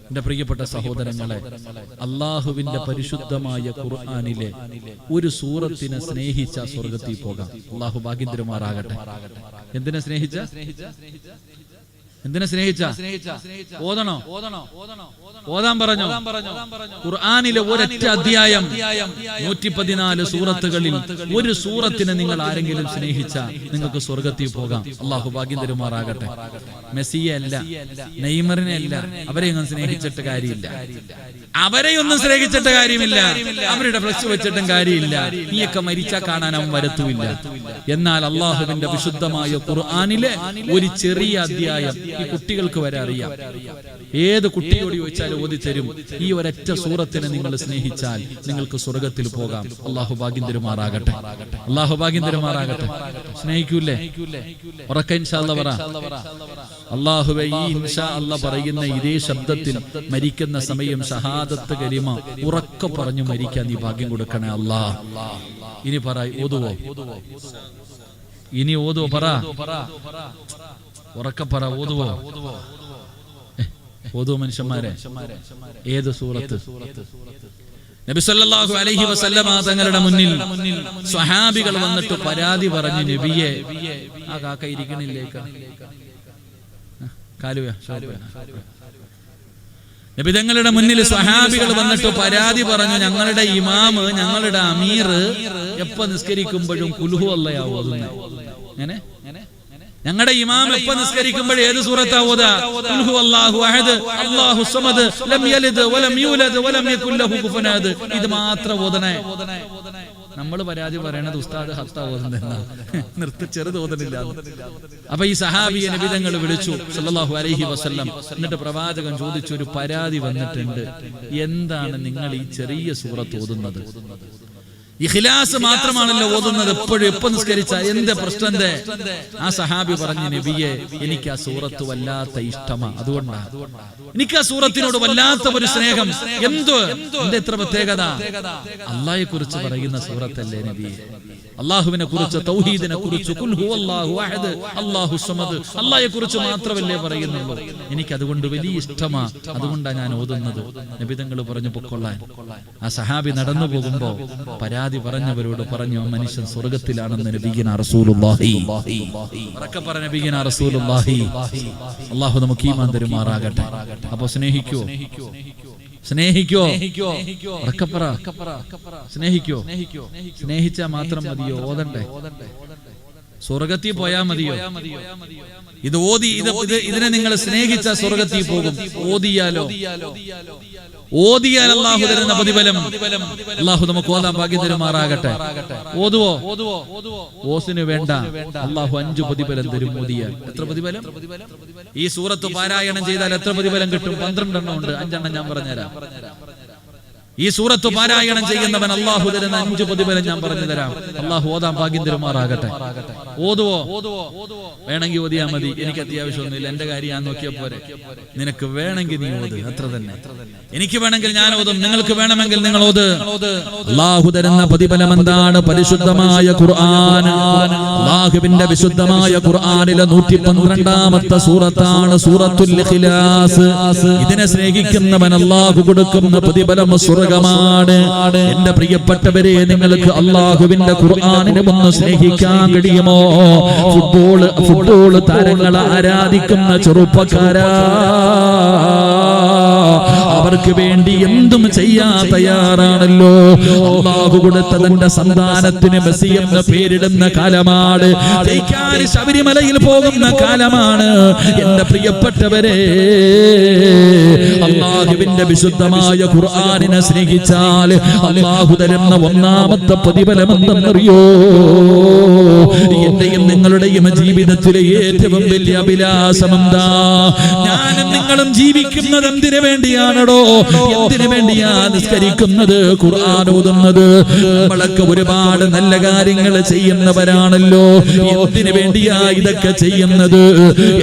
എന്റെ പ്രിയപ്പെട്ട സഹോദരങ്ങളെ, അള്ളാഹുവിന്റെ പരിശുദ്ധമായ ഖുർആനിലെ ഒരു സൂറത്തിനെ സ്നേഹിച്ച സ്വർഗത്തിൽ പോകാം. അള്ളാഹു ഭാഗ്യം തരുമാറാകട്ടെ. എന്തിനെ സ്നേഹിച്ച? ഓതണോ? ഓതാൻ പറഞ്ഞോ? ഖുർആനിലെ ഒരൊറ്റ അധ്യായം 114 സൂറത്തുകളിൽ ഒരു സൂറത്തിനെ നിങ്ങൾ ആരെങ്കിലും സ്നേഹിച്ച നിങ്ങൾക്ക് സ്വർഗത്തിൽ പോകാം. അള്ളാഹു ഭാഗ്യം തരുമാറാകട്ടെ. മെസ്സിയെ അല്ല, നെയ്മറിനെ അല്ല, അവരെയൊന്നും സ്നേഹിച്ചിട്ട് കാര്യമില്ല. അവരെയൊന്നും സ്നേഹിച്ചിട്ട് കാര്യമില്ല. അവരുടെ ഫ്ലക്സ് വെച്ചിട്ടും കാര്യമില്ല. നീയൊക്കെ മരിച്ചാൽ കാണാൻ അവൻ വരത്തുമില്ല. എന്നാൽ അള്ളാഹുവിന്റെ വിശുദ്ധമായ ഖുർആനിലെ ഒരു ചെറിയ അധ്യായം ഈ കുട്ടികൾക്ക് വരെ അറിയാം. ഏത് കുട്ടിയോട് ചോദിച്ചാലും ഓതിത്തരും. ഈ ഒരൊറ്റ സൂറത്തിനെ നിങ്ങൾ സ്നേഹിച്ചാൽ നിങ്ങൾക്ക് സ്വർഗത്തിൽ പോകാം. അള്ളാഹു ഭാഗ്യം തരുമാറാകട്ടെ. അള്ളാഹു ഭാഗ്യം തരുമാറാകട്ടെ. സ്നേഹിക്കൂല്ലേ? ഉറക്ക ഇൻഷാ അല്ലാഹ് പറ. അള്ളാഹുവേ, ഈ ഇൻഷാ അല്ലാഹ് പറയുന്ന ഇതേ ശബ്ദത്തിൽ മരിക്കുന്ന സമയം ഷഹാദത്ത് കലിമ ഉറക്കെ പറഞ്ഞു മരിക്കാൻ നീ ഭാഗ്യം കൊടുക്കണേ അല്ലാഹ്. ഇനി പറ, ഓതുവോ? ഇനി ഓതുവോ? പറ, ഉറക്കെ പറ, ഓതുവോ? ഓതുവോ മനുഷ്യന്മാരെ? ഏത് സൂറത്ത്? നബി സല്ലല്ലാഹു അലൈഹി വസല്ലമ തങ്ങളുടെ മുന്നിൽ സ്വഹാബികൾ വന്നിട്ട് പരാതി പറഞ്ഞു, നബിയെ, ആ കാക്ക ഇരിക്കണില്ലേക്ക നബി തങ്ങളുടെ മുന്നിൽ സ്വഹാബികൾ വന്നിട്ട് പരാതി പറഞ്ഞു, ഞങ്ങളുടെ ഇമാമ്, ഞങ്ങളുടെ അമീർ എപ്പോ നിസ്കരിക്കുമ്പോഴും കുൽഹു അല്ലയാ ഓതുന്നത്. അങ്ങനെ ഞങ്ങളുടെ ഇമാം എപ്പോ നിസ്കരിക്കുമ്പോൾ ഏത് സൂറത്താ ഓതുക? ഖുൽഹു അല്ലാഹു അഹദ് അല്ലാഹു സമദ് ലം യലിദ് വലം യൂലദ് വലം യകുൽ ലഹു കുഫുവൻ അഹദ്. ഇത് മാത്രം ഓതണേ. നമ്മൾ പരാതി പറയണത് ഉസ്താദ് ഹത്ത ഓതുന്ന നിർത്തി, ചെറുത് ഓതണില്ല. അപ്പൊ ഈ സഹാബിയെ നബി തങ്ങൾ വിളിച്ചു സല്ലല്ലാഹു അലൈഹി വസല്ലം. എന്നിട്ട് പ്രവാചകൻ ചോദിച്ചു, ഒരു പരാതി വന്നിട്ടുണ്ട്, എന്താണ് നിങ്ങൾ ഈ ചെറിയ സൂറത്ത് ഓതുന്നത്? ഇഖ്ലാസ് മാത്രമാണല്ലോ ഓതുന്നത്, എപ്പോഴും എപ്പോ നിസ്കരിച്ച എന്താ പ്രശ്നം? ആ സഹാബി പറഞ്ഞു, നബിയെ, എനിക്ക് ആ സൂറത്ത് വല്ലാത്ത ഇഷ്ടമാ, അതുകൊണ്ടാണ് എനിക്ക് ആ സൂറത്തിനോട് വല്ലാത്ത ഒരു സ്നേഹം. എന്തോ എന്റെ എത്ര പ്രത്യേകത? അള്ളാഹയെ കുറിച്ച് പറയുന്ന സൂറത്തല്ലേ നബിയെ? അള്ളാഹുവിനെ കുറിച്ച്, തൗഹീദിനെ കുറിച്ച്, ഖുൽ ഹുവല്ലാഹു അഹദ് അല്ലാഹു സമദ്, അള്ളാഹയെ കുറിച്ച് മാത്രമല്ലേ പറയുന്നുള്ളൂ. എനിക്ക് അതുകൊണ്ട് വലിയ ഇഷ്ടമാ, അതുകൊണ്ടാണ് ഞാൻ ഓതുന്നത്. നബി തങ്ങൾ പറഞ്ഞു പൊക്കൊള്ളാൻ. ആ സഹാബി നടന്നു പോകുമ്പോ പരാതി പറഞ്ഞവരോട് പറഞ്ഞു, ആ മനുഷ്യൻ സ്വർഗത്തിലാണെന്ന് നബിയിന റസൂലുള്ളാഹി. ഉറക്കെ പറ, നബിയിന റസൂലുള്ളാഹി. അല്ലാഹു നമുക്ക് ഈമാൻ തരുമാറാകട്ടെ. അപ്പൊ സ്നേഹിക്കോ? ഉറക്കപ്പറ, സ്നേഹിക്കോ? സ്നേഹിച്ചാ മാത്രം മതിയോ? ഓതണ്ടേ? സ്വർഗത്തിൽ പോയാ മതിയോ? ഇത് ഓതി, ഇതിനെ നിങ്ങൾ സ്നേഹിച്ച സ്വർഗത്തിൽ പോകും. ഓതിയാൽ അല്ലാഹു തരുന്ന പ്രതിഫലം. അല്ലാഹു നമുക്ക് ഓതാൻ ഭാഗ്യം തരുമാറാകട്ടെ. ഓതുവോ? ഓസിന് വേണ്ട, അല്ലാഹു 5 പ്രതിഫലം തരും ഓതിയാൽ. എത്ര പ്രതിഫലം? ഈ സൂറത്ത് പാരായണം ചെയ്താൽ എത്ര പ്രതിഫലം കിട്ടും? 12 എണ്ണം ഉണ്ട്. 5 എണ്ണം ഞാൻ പറഞ്ഞുതരാം. ഈ സൂറത്ത് പാരായണം ചെയ്യുന്നവൻ അല്ലാഹു തരുന്ന 5 പ്രതിഫലം ഞാൻ പറഞ്ഞു തരാം. അല്ലാഹു ഓതാൻ ഭാഗ്യം തരുമാറാകട്ടെ. ഓതുവോ? വേണമെങ്കിൽ ഓതിയാ മതി, എനിക്ക് അത്യാവശ്യമൊന്നുമില്ല. എന്റെ കാര്യം ഞാൻ നോക്കിയാ പോരെ. നിനക്ക് വേണമെങ്കിൽ നീ ഓത്, അത്ര തന്നെ. എനിക്ക് വേണമെങ്കിൽ ഞാൻ ഓതും, നിങ്ങൾക്ക് വേണമെങ്കിൽ നിങ്ങൾ ഓത്. അല്ലാഹു തരുന്ന പ്രതിഫലം എന്താണ്? പരിശുദ്ധമായ ഖുർആൻ. അല്ലാഹുവിന്റെ വിശുദ്ധമായ ഖുർആനിലെ 112ാമത്തെ സൂറത്താണ് സൂറത്തുൽ ഇഖ്ലാസ്. ഇതിനെ സ്നേഹിക്കുന്നവൻ അല്ലാഹു കൊടുക്കുന്ന പ്രതിഫലം സ്വർഗ്ഗമാണ്. എന്റെ പ്രിയപ്പെട്ടവരെ, നിങ്ങൾക്ക് അല്ലാഹുവിന്റെ ഖുർആനിനെ ഒന്ന് സ്നേഹിക്കാൻ കഴിയുമോ? ഫുട്ബോൾ താരങ്ങളെ ആരാധിക്കുന്ന ചെറുപ്പക്കാരാ, അവർക്ക് വേണ്ടി എന്തും ചെയ്യാൻ തയ്യാറാണല്ലോ. അല്ലാഹു കൊടുത്ത തന്റെ സന്താനത്തിന് മെസ്സി എന്ന പേരിടുന്ന കാലമാണ്. ശബരിമലയിൽ പോകുന്ന കാലമാണ്. എന്റെ പ്രിയപ്പെട്ടവരെ, അല്ലാഹുവിന്റെ വിശുദ്ധമായ ഖുർആനിനെ സ്നേഹിച്ചാൽ അല്ലാഹു തരുന്ന ഒന്നാമത്തെ പ്രതിഫലം എന്തെന്നറിയോ? എന്റെയും നിങ്ങളുടെയും ജീവിതത്തിലെ ഏറ്റവും വലിയ അഭിലാഷം എന്താ? ഞാനും നിങ്ങളും ജീവിക്കുന്നത് എന്തിനു വേണ്ടിയാണോ? എന്തിനു വേണ്ടിയാ നിസ്കരിക്കുന്നത്, ഖുർആൻ ഓതുന്നത്? നമ്മളൊക്കെ ഒരുപാട് നല്ല കാര്യങ്ങൾ ചെയ്യുന്നവരാണല്ലോ. എന്തിനു വേണ്ടിയാ ഇതൊക്കെ ചെയ്യുന്നത്?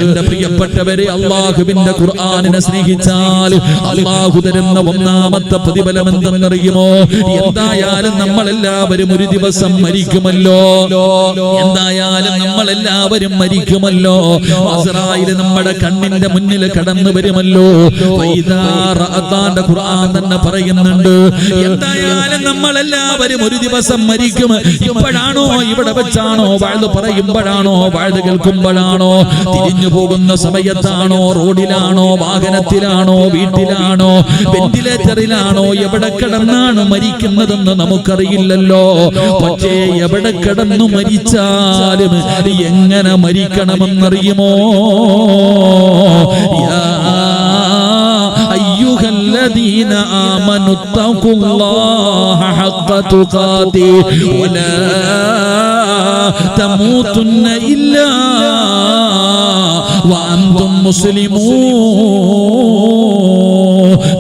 എന്റെ പ്രിയപ്പെട്ടവരെ, അല്ലാഹുവിന്റെ ഖുർആനിനെ സ്നേഹിച്ചാൽ അല്ലാഹു തരുന്ന ഒന്നാമത്തെ പ്രതിഫലം എന്തെന്നറിയുമോ? എന്തായാലും നമ്മളെല്ലാവരും ഒരു ദിവസം മരിക്കുമല്ലോ. എന്തായാലും നമ്മളെല്ലാവരും മരിക്കുമല്ലോ. അസ്റായിൽ നമ്മുടെ കണ്ണിന്റെ മുന്നിൽ കടന്നു വരുമല്ലോ. ഖുർആൻ തന്നെ പറയുന്നുണ്ട്, എന്തായാലും നമ്മളെല്ലാവരും ഒരു ദിവസം മരിക്കും. ഇപ്പോഴാണോ, ഇവിടെ വെച്ചാണോ, വാഴ്ന്നു പറയുമ്പോഴാണോ, വാഴ്ന്നു കേൾക്കുമ്പോഴാണോ, തിരിഞ്ഞു പോകുന്ന സമയത്താണോ, റോഡിലാണോ, വാഹനത്തിലാണോ, വീട്ടിലാണോ, വെന്റിലേറ്ററിലാണോ, എവിടെ കിടന്നാണ് മരിക്കുന്നതെന്ന് നമുക്കറിയില്ലല്ലോ. പക്ഷേ എവിടെ കിടന്നു മരിച്ചാലും എങ്ങനെ മരിക്കണമെന്നറിയുമോ? الذين آمنوا اتقوا الله حق تقاته ولا تموتن إلا وأنتم مسلمون.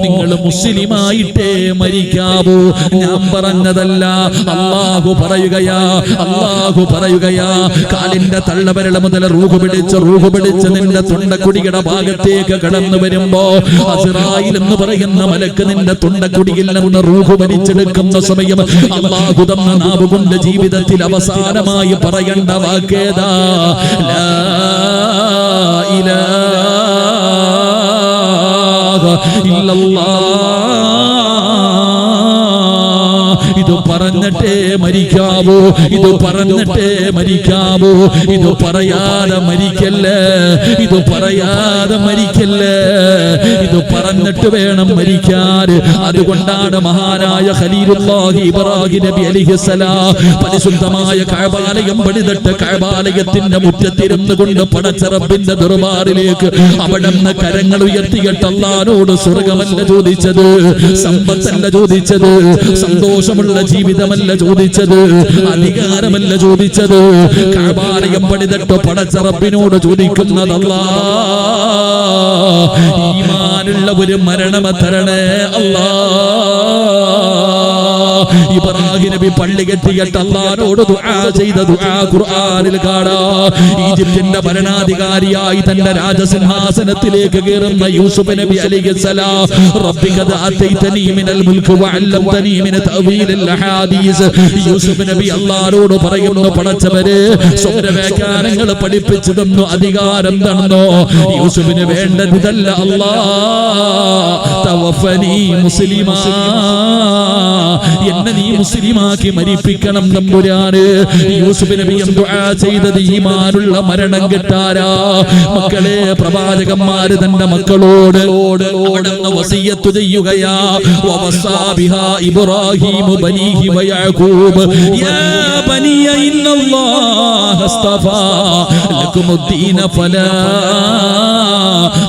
നിങ്ങൾ മുസ്ലിമായിട്ടേ മരിക്കാവൂ. ഞാൻ പറഞ്ഞതല്ല, അല്ലാഹു പറയുകയാ. കാലിന്റെ തള്ളവിരൽ മുതൽ റൂഹ് പിടിച്ച് നിന്റെ തൊണ്ടക്കുടിയുടെ ഭാഗത്തേക്ക് കടന്നു വരുമ്പോ അസ്റായിൽ എന്ന് പറയുന്ന മലക്ക് നിന്റെ തൊണ്ടക്കുടിയിൽ നിന്ന് റൂഹ് വലിച്ചെടുക്കുന്ന സമയം അല്ലാഹു തന്ന നാവ് കൊണ്ട് ജീവിതത്തിൽ അവസാനമായി പറയേണ്ട വാക്കേതാ? ലാ ഇലാഹ ഇല്ലല്ലാഹ്. ഇത് പറഞ്ഞിട്ടേ മരിക്കാവൂ. ഇത് പറഞ്ഞിട്ടേ മരിക്കാവൂ. ഇത് പറയാതെ മരിക്കല്ലേ. ഇത് പറയാതെ മരിക്കല്ലേ. ഇത് പറഞ്ഞിട്ട് വേണം മരിക്കാൻ. അതുകൊണ്ടാണ് മഹാനായ ഖലീലുല്ലാഹി ഇബ്രാഹിം നബി അലൈഹിസ്സലാം പരിശുദ്ധമായ കഅബാലയം പണിതിട്ട് കഅബാലയത്തിന്റെ മുറ്റത്തിരുന്നു കൊണ്ട് പടച്ച റബ്ബിന്റെ ദർബാറിലേക്ക് അവിടുന്ന് കരങ്ങൾ ഉയർത്തിയിട്ട് അല്ലാഹുവോട് സ്വർഗ്ഗമല്ല ചോദിച്ചത്, സമ്പത്തല്ല ചോദിച്ചത്, സന്തോഷമുള്ള ജീവിതമല്ല ചോദിച്ചത്, അധികാരമല്ല ചോദിച്ചത്. കഅബാലയം പണിതിട്ട് പടച്ച റബ്ബിനോട് ചോദിക്കുന്നത് അല്ലാഹ് ഈമാനുള്ള ഒരു മരണം തരണേ അല്ലാഹ്. ഇബ്രാഹിം നബി പള്ളി കെട്ടിയിട്ട് അല്ലാഹുവോട് ദുആ ചെയ്ത ദുആ ഖുർആനിൽ കാണാം. ഈജിപ്തിന്റെ ഭരണാധികാരിയായി തന്റെ രാജസിംഹാസനത്തിലേക്ക് കയറുന്ന യൂസുഫ് നബി അലൈഹിസ്സലാം, റബ്ബി ഖദ് ആതൈതനി മിനൽ മുൽക്ക് വഅല്ലംതനി മിൻ തഅവീലിൽ അഹാദീസ്. യൂസുഫ് നബി അല്ലാഹുവോട് പറയുന്നു, പടച്ചവരെ സ്വപ്നവ്യാഖ്യാനങ്ങൾ പഠിപ്പിച്ചു തന്നു, അധികാരം തന്നോ. യൂസുഫിന് വേണ്ടതല്ല അല്ലാഹ് തവഫനി മുസ്ലിമാ, എന്നെ നീ മുസ്ലിമാക്കി മരിപ്പിക്കണം തമ്പുരാന്. യൂസുഫ് നബി ദുആ ചെയ്തത് ഈമാനുള്ള മരണം കിട്ടാരാ. മക്കളെ, പ്രവാചകന്മാര് തന്റെ മക്കളോട് അവിടുന്ന് വസിയ്യത്ത് ചെയ്യുകയാ. വവസാ ബിഹാ ഇബ്രാഹീം ബനീഹി വയഅഖൂബ് യാ ബനിയ ഇന്നല്ലാഹ അസ്തഫാ ലകുമുദ്ദീന ഫലാ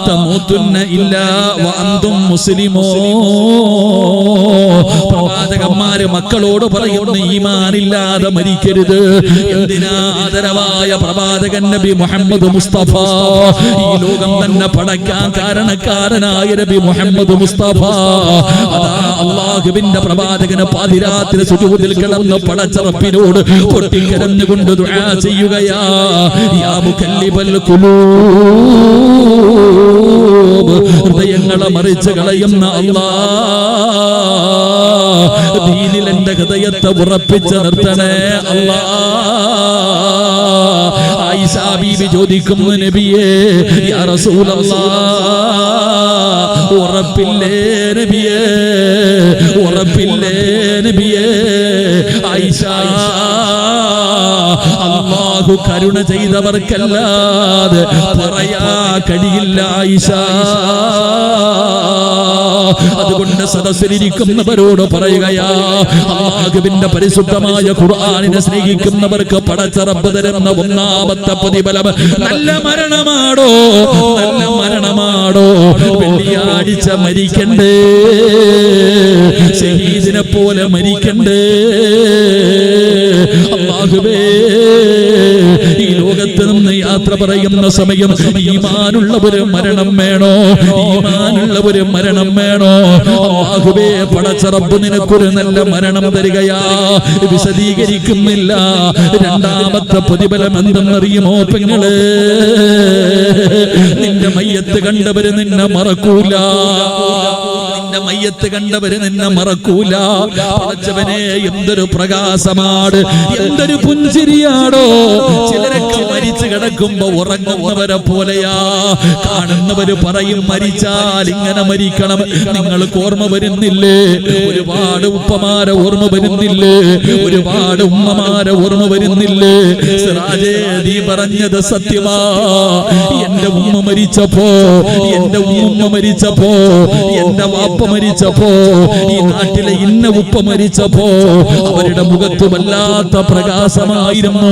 തമൂതുന്ന ഇല്ലാ വഅൻതും മുസ്ലിമൂൻ. പ്രവാചകന്മാര് മക്കളോട് പറയുന്നു, ഈമാനില്ലാതെ മരിക്കരുത്. എന്തിനാ? ആദരവായ പ്രവാചകൻ നബി മുഹമ്മദ് മുസ്തഫ, ഈ ലോകം തന്നെ പടയ്ക്കാൻ കാരണക്കാരനായ നബി മുഹമ്മദ് മുസ്തഫ, അതാ അല്ലാഹുവിന്റെ പ്രവാചകന് പാതിരാത്രി സുജൂദിൽ കിടന്ന് പടച്ച റബ്ബിനോട് പൊട്ടിക്കരഞ്ഞുകൊണ്ട് ദുആ ചെയ്യുകയാ. യാ മുകല്ലിബൽ ഖുലൂബ്, ഹൃദയങ്ങളെ മറിച്ച് കളയുന്ന അല്ലാഹ്, ദീനിൽ എന്റെ ഹൃദയത്തെ ഉറപ്പിച്ച് നിർത്തണേ അല്ലാഹ്. ആയിഷ ബീവി ചോദിക്കുന്നു, നബിയേ യാ റസൂലല്ലാഹ്, ഉറപ്പില്ലേ നബിയേ, ഉറപ്പില്ലേ നബിയേ? ആയിഷ, അല്ലാഹു കരുണ ചെയ്തവർക്കല്ലാതെ പറയാ കഴിയില്ല ആയിഷ. അതുകൊണ്ട് സദസ്സിലിരിക്കുന്നവരോട് പറയുകയാ, അല്ലാഹുവിന്റെ പരിശുദ്ധമായ ഖുർആനിനെ സ്നേഹിക്കുന്നവർക്ക് പടച്ച റബ്ബ് തരുന്ന ഒന്നാമത്തെ പ്രതിഫലം നല്ല മരണമാടോ, നല്ല മരണമാടോ. വെള്ളിയാഴ്ച മരിക്കണ്ടേ, ശഹീദിനെ പോലെ മരിക്കണ്ടേ. അല്ലാഹുവേ, ഈ ലോകത്ത് നിന്ന് യാത്ര പറയുന്ന സമയം ഈമാനുള്ള ഒരു മരണം വേണോ? ഈമാനുള്ള ഒരു മരണം വേണോ? അല്ലാഹുവേ പടച്ച റബ്ബ് നിനക്കൊരു നല്ല മരണം തരികയാ. വിശദീകരിക്കുന്നില്ല. രണ്ടാമത്തെ പ്രതിഫലം എന്തെന്നറിയുമോ പെങ്ങള്? നിന്റെ മയ്യത്ത് കണ്ടവര് നിന്നെ മറക്കൂല. നിന്റെ മയ്യത്ത് കണ്ടവര് നിന്നെ മറക്കൂല. പടച്ചവനെ എന്തൊരു പ്രകാശമാണ്, എന്തൊരു പുഞ്ചിരിയാടോ. ചിലരൊക്കെ മരിച്ചു കിടക്കുമ്പോ ഉറങ്ങുന്നവരെ പോലെയാ. കാണുന്നവര് പറയും മരിച്ചാൽ ഇങ്ങനെ മരിക്കണം. നിങ്ങൾക്ക് ഓർമ്മ വരുന്നില്ലേ? ഒരുപാട് ഉപ്പമാരെ ഓർമ്മ വരുന്നില്ലേ? ഒരുപാട് ഉമ്മമാരെ ഓർമ്മ വരുന്നില്ലേ? സിറാജേ നീ പറഞ്ഞത് സത്യമാ. എന്റെ ഉമ്മ മരിച്ചപ്പോ, എന്റെ ഉമ്മ മരിച്ചപ്പോ, എന്റെ വാപ്പ മരിച്ചപ്പോ, ഈ നാട്ടിലെ ഇന്ന ഉപ്പ മരിച്ചപ്പോ അവരുടെ മുഖത്ത് വല്ലാത്ത പ്രകാശമായിരുന്നു.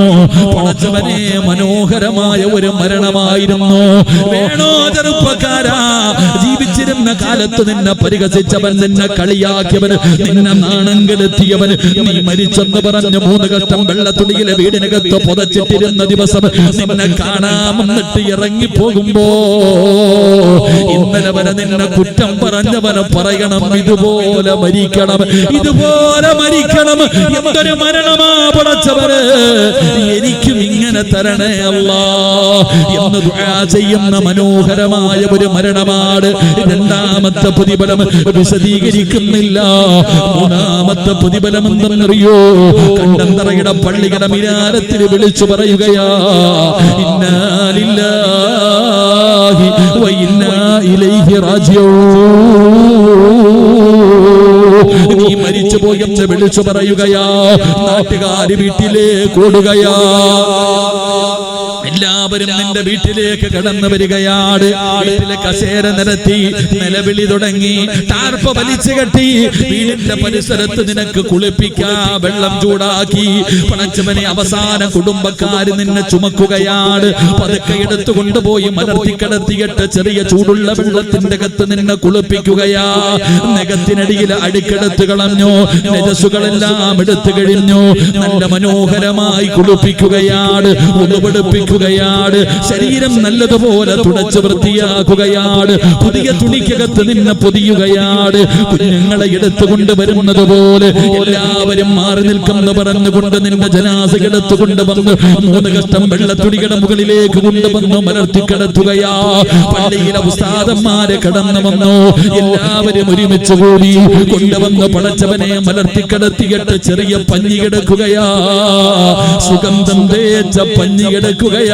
പടച്ചവനെ മനോഹരമായ ഒരു മരണമായിരുന്നു. വേണോ ചെറുപ്പക്കാരാ? ജീവിച്ചിരുന്ന കാലത്ത് നിന്നെ പരിഹസിച്ചവൻ, നിന്നെ കളിയാക്കിയവൻ, നിന്നെ നാണം കെടുത്തിയവൻ, നീ മരിച്ചെന്ന് പറഞ്ഞ് 3 കഷ്ടം വെള്ളത്തുണിയിലെ വീടിനകത്ത് പുതച്ചിട്ടിരുന്ന ദിവസം നിന്നെ കാണാമെന്നിട്ട് ഇറങ്ങിപ്പോകുമ്പോ ഇന്നലെ വരെ നിന്നെ കുറ്റം പറഞ്ഞവനെ പറയണം ഇതുപോലെ മരിക്കണം, ഇതുപോലെ മരിക്കണം. എന്തൊരു മരണമാ പടച്ചവന്, എനിക്കും ഇങ്ങനെ തരണേ അല്ലാ എന്ന് ദുആ ചെയ്യുന്ന മനോഹരമായ ഒരു മരണമാണ്. രണ്ടാമത്തെ പ്രതിഫലം വിശദീകരിക്കുന്നില്ല. മൂന്നാമത്തെ പ്രതിഫലം എന്തെന്നറിയോ? കണ്ടന്തറയുടെ പള്ളിയുടെ മിനാരത്തിൽ വിളിച്ചു പറയുകയാ, ഇന്നാ ലില്ലാഹി വ ഇന്നാ ഇലൈഹി റാജിഊൻ. നീ മരിച്ചു പോയെന്ന് വിളിച്ചു പറയുകയാ. നാട്ടുകാര് വീട്ടിലേക്ക് ഓടുകയാ. എല്ലാവരും നിന്റെ വീട്ടിലേക്ക് കടന്നു വരികയാണ്. വീട്ടിലെ കസേര നിരത്തി നിലവിളി തുടങ്ങി. ടാർപ്പ വലിച്ചു കെട്ടി വീടിന്റെ പരിസരത്ത് നിനക്ക് കുളിപ്പിക്കാ വെള്ളം ചൂടാക്കി. പടച്ചവനെ അവസാന കുടുംബക്കാര് നിന്നെ ചുമക്കുകയാണ്. പതുക്കെ എടുത്തു കൊണ്ടുപോയി മലർത്തിക്കിടത്തിയിട്ട് ചെറിയ ചൂടുള്ള വെള്ളത്തിന്റെ അകത്ത് നിന്നെ കുളിപ്പിക്കുകയാ. നഖത്തിനടിയിൽ അടിക്കെടുത്ത് കളഞ്ഞു. നജസുകളെല്ലാം എടുത്തു കഴിഞ്ഞു. നല്ല മനോഹരമായി കുളിപ്പിക്കുകയാണ്. ഉടുപിടിപ്പിക്കുകയാണ്. ശരീരം നല്ലതുപോലെ തുടച്ച് വൃത്തിയാക്കുകയാണ്. പുതിയ തുണിക്കകത്ത് നിന്നെ പൊതിയുകയാണ്. കുഞ്ഞുങ്ങളെ എടുത്തുകൊണ്ട് വരുന്നത് പോലെ എല്ലാവരും മാറി നിൽക്കുന്നു പറഞ്ഞുകൊണ്ട് നിന്റെ ജനാസ എടുത്തുകൊണ്ട് വന്ന് 3 കഷ്ടം വെള്ളത്തുണിയുടെ മുകളിലേക്ക് കൊണ്ടുവന്ന് മലർത്തിക്കിടത്തുകയാ. പള്ളിയിലെ ഉസ്താദന്മാരെ കടന്നു വന്നു. എല്ലാവരും ഒരുമിച്ച് കൂടി കൊണ്ടുവന്ന് പടച്ചവനെ മലർത്തിക്കിടത്തിയിട്ട് ചെറിയ പഞ്ഞി കിടക്കുകയാ. സുഗന്ധം തേച്ച പഞ്ഞി കിടക്കുകയാ.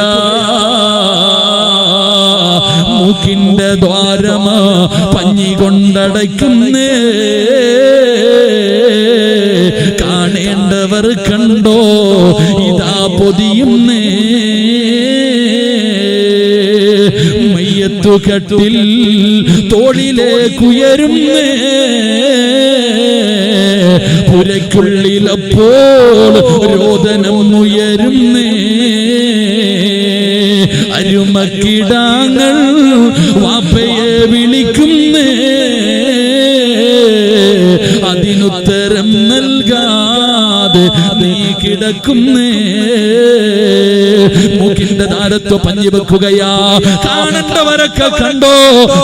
മൂക്കിന്റെ ദ്വാരമാ പഞ്ഞി കൊണ്ടടയ്ക്കുന്നേ. കാണേണ്ടവർ കണ്ടോ ഇതാ പൊതിയുന്നേ. മയ്യത്തു കട്ടിൽ തോളിലേക്കുയരുന്നേ. പുരയ്ക്കുള്ളിലപ്പോൾ രോദനം ഉയരുന്നേ. അരുമക്കിടാങ്ങൾ വാപ്പയെ വിളിക്കുന്നേ. അതിനുത്തരം നൽകാതെ നീ കിടക്കുന്നേ. മൂക്കിന്റെ താരത്ത് പഞ്ഞി വെക്കുകയാ. കാണേണ്ടവരൊക്കെ കണ്ടോ,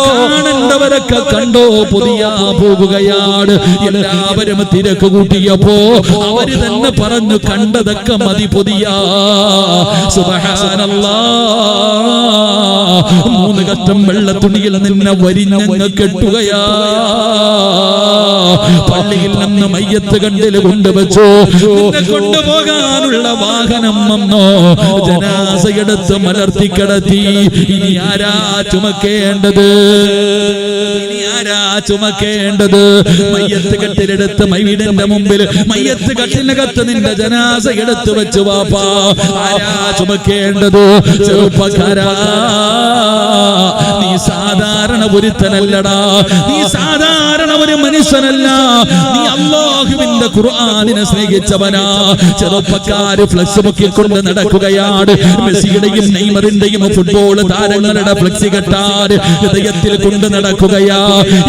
കാണേണ്ടവരൊക്കെ കണ്ടോ പൊതിയാ പോകുകയാണ്. എല്ലാവരും തിരക്ക് കൂട്ടിയപ്പോ അവര് തന്നെ പറഞ്ഞു കണ്ടതൊക്കെ മതി പൊതിയാ. സുബ്ഹാനല്ലാഹ്. 3 കഷ്ടം വെള്ളത്തുണിയിൽ നിന്നെ വരിഞ്ഞങ്ങ് കെട്ടുകയാ. പള്ളിയിൽ നിന്ന് മയ്യത്ത് കണ്ടിൽ കൊണ്ടുവച്ചു. നിന്നെ കൊണ്ടുപോകാനുള്ള വാഹനം വന്നോ. ജനാസയെടുത്ത് മലർത്തിക്കിടത്തി. ഇനി ആരാ ചുമക്കേണ്ടത്? ഇനി ആരാ ചുമക്കേണ്ടത്? മയ്യത്ത് കട്ടിലെടുത്ത് വീടിന്റെ മുമ്പിൽ മയ്യത്ത് കട്ടിലിനകത്ത് നിന്റെ ജനാസ എടുത്ത് വെച്ചു വാപ്പാ. ആരാ ചുമക്കേണ്ടത്? ചെറുപ്പക്കാരാ, നീ സാധാരണ ഒരുത്തനല്ലടാ. നീ സാധാരണ ഒരു മനുഷ്യനല്ല. നീ അല്ലാഹുവിന്റെ ഖുർആനിനെ സ്നേഹിച്ചവനാ. ചെറുപ്പക്കാര് ഫ്ലക്സ് പൊക്കിക്കൊണ്ട് നടക്കുകയാണ്. മെസ്സിയുടെയും നെയ്മറിന്റെയും ഫുട്ബോൾ താരങ്ങളുടെ ഫ്ലക്സ് കെട്ടാൻ ഹൃദയത്തിൽ കൊണ്ട് നടക്കുകയാ.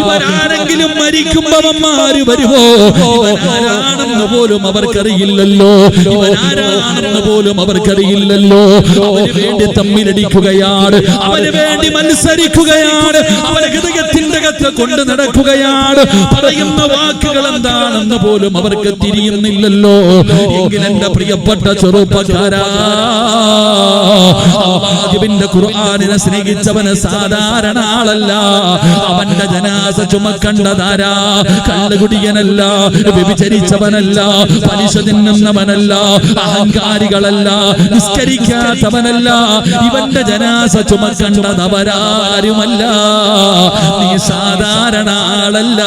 ഇവർ ഇവരാരെങ്കിലും മരിക്കുമ്പവന്മാര് വരുമോ? ഇവനാരാണെന്ന് പോലും അവർക്കറിയില്ലല്ലോ, ഇവനാരാണെന്ന് പോലും അവർക്കറിയില്ലല്ലോ. അവന് വേണ്ടി തമ്മിലടിക്കുകയാണ്, അവന് വേണ്ടി മത്സരിക്കുകയാണ്, അവന് ഹൃദയത്തിന്റെ അകത്ത് കൊണ്ട് നടക്കുകയാണ്. പറയുന്ന വാക്കുകൾ എന്താണെന്ന് പോലും അവർക്ക് തിരിയുന്നില്ലല്ലോ. എങ്കിൽ എന്റെ പ്രിയപ്പെട്ട ചെറുപ്പക്കാരാ, അല്ലാഹുവിന്റെ ഖുർആനിനെ സ്നേഹിച്ചവന് സാധാരണ ആളല്ല. അവന്റെ ജനാസ ചുമക്കണ്ടതാരാ? കള്ളുകുടിയനല്ല, വ്യഭിചരിച്ചവനല്ല, പലിശ തിന്നുന്നവനല്ല, അഹങ്കാരികളല്ല, നിസ്കരിക്കാത്തവനല്ല. ഇവന്റെ ജനാസ ചുമക്കണ്ടതവരാരുമല്ല. നീ സാധാരണ ആളല്ല,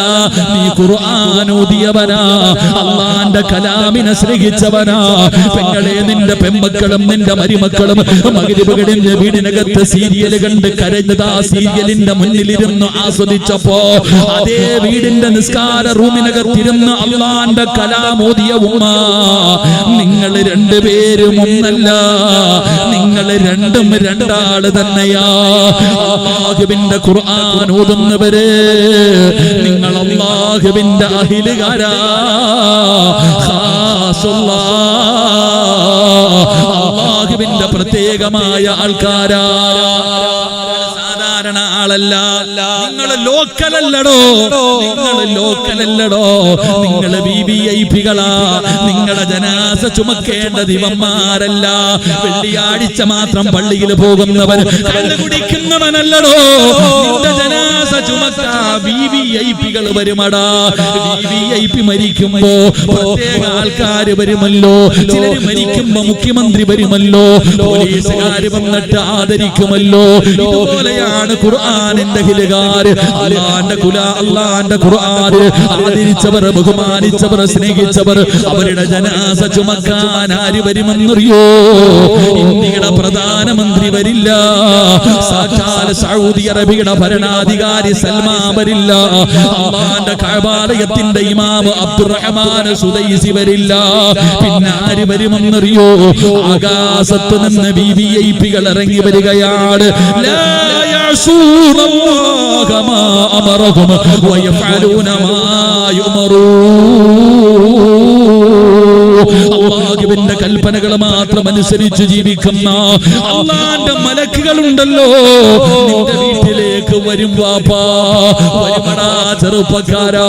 നീ ഖുർആൻ ഓതിയവനാ, അല്ലാഹുവിന്റെ കലാമിനെ സ്നേഹിച്ചവനാ. പെങ്ങളെ, നിന്റെ പെൺമക്കളും നിന്റെ മരുമക്കളും മഗ്‌രിബ് കഴിഞ്ഞ് വീടിനകത്ത് സീരിയൽ കണ്ട് കരഞ്ഞതാ സീരിയലിന്റെ മുന്നിലിരുന്ന് ആസ്വദിച്ചപ്പോ അതേ വീടിന്റെ നിസ്കാര റൂമിനകത്തിരുന്ന് അല്ലാഹുവിന്റെ കലാം ഓതിയ ഉമ്മ, നിങ്ങൾ രണ്ടുപേരും ഒന്നല്ല, നിങ്ങൾ രണ്ടും രണ്ടാള് തന്നെയാ. അല്ലാഹുവിന്റെ ഖുർആൻ ഓതുന്നവരെ, നിങ്ങൾ അല്ലാഹുവിന്റെ അഹിലുകാരാ, അല്ലാഹുവിന്റെ പ്രത്യേകമായ ആൾക്കാരാ, സാധാരണ ആളല്ല. നിങ്ങൾ ലോക്കലല്ലടോ, നിങ്ങൾ ലോക്കലല്ലടോ, നിങ്ങൾ വിവിഐപികളാ. നിങ്ങളെ ജനാസ ചുമക്കേണ്ടത് ഇവന്മാരല്ല. വെള്ളിയാഴ്ച മാത്രം പള്ളിയിൽ പോകുന്നവൻ, കള്ള് കുടിക്കുന്നവനല്ലടോ. നിന്റെ ജനാസ ചുമക്കാ വിവിഐപികൾ വരുമടാ. വിവിഐപി മരിക്കുമ്പോ പ്രത്യേക ആൾക്കാര് വരുമല്ലോ, ചിലര് മരിക്കുമ്പോ മുഖ്യമന്ത്രി വരുമല്ലോ, പോലീസുകാര് വന്നിട്ട് ആദരിക്കുമല്ലോ. ഇതുപോലെയാണ് ഖുർആനിന്റെ ഹിലുകാര്. അല്ലാഹുവിന്റെ ഖുർആന് ആദരിച്ചവർ, ബഹുമാനിച്ചവർ, സ്നേഹിച്ചവർ, അവരുടെ ജനാസ ചുമക്കാൻ ആര് വരുമെന്നറിയോ? ഇന്ത്യയുടെ പ്രധാനമന്ത്രി വരില്ല, സാക്ഷാൽ സൗദി അറേബ്യയുടെ ഭരണാധികാരി സൽമാൻ വരില്ല, അല്ലാഹുവിന്റെ കഅബാലയത്തിന്റെ ഇമാം അബ്ദുറഹ്മാൻ സുദൈസി വരില്ല. പിന്നെ ആര് വരുമെന്നറിയോ? ആകാശത്ത് നിന്ന് വിവിഐപികൾ ഇറങ്ങി വരികയാണ്. ലാ യഅസൂന അല്ലാഹ മാ അമറഹും വയഫഅലൂന മാ യുമറൂൻ. അല്ലാഹുവിന്റെ കൽപ്പനകൾ മാത്രം അനുസരിച്ച് ജീവിക്കുന്ന അല്ലാഹുവിന്റെ മലക്കുകളുണ്ടല്ലോ, നിന്റെ വീട്ടിലേക്ക് വരും. വാപ്പാ, വരുമടാ ചെറുപ്പക്കാരാ,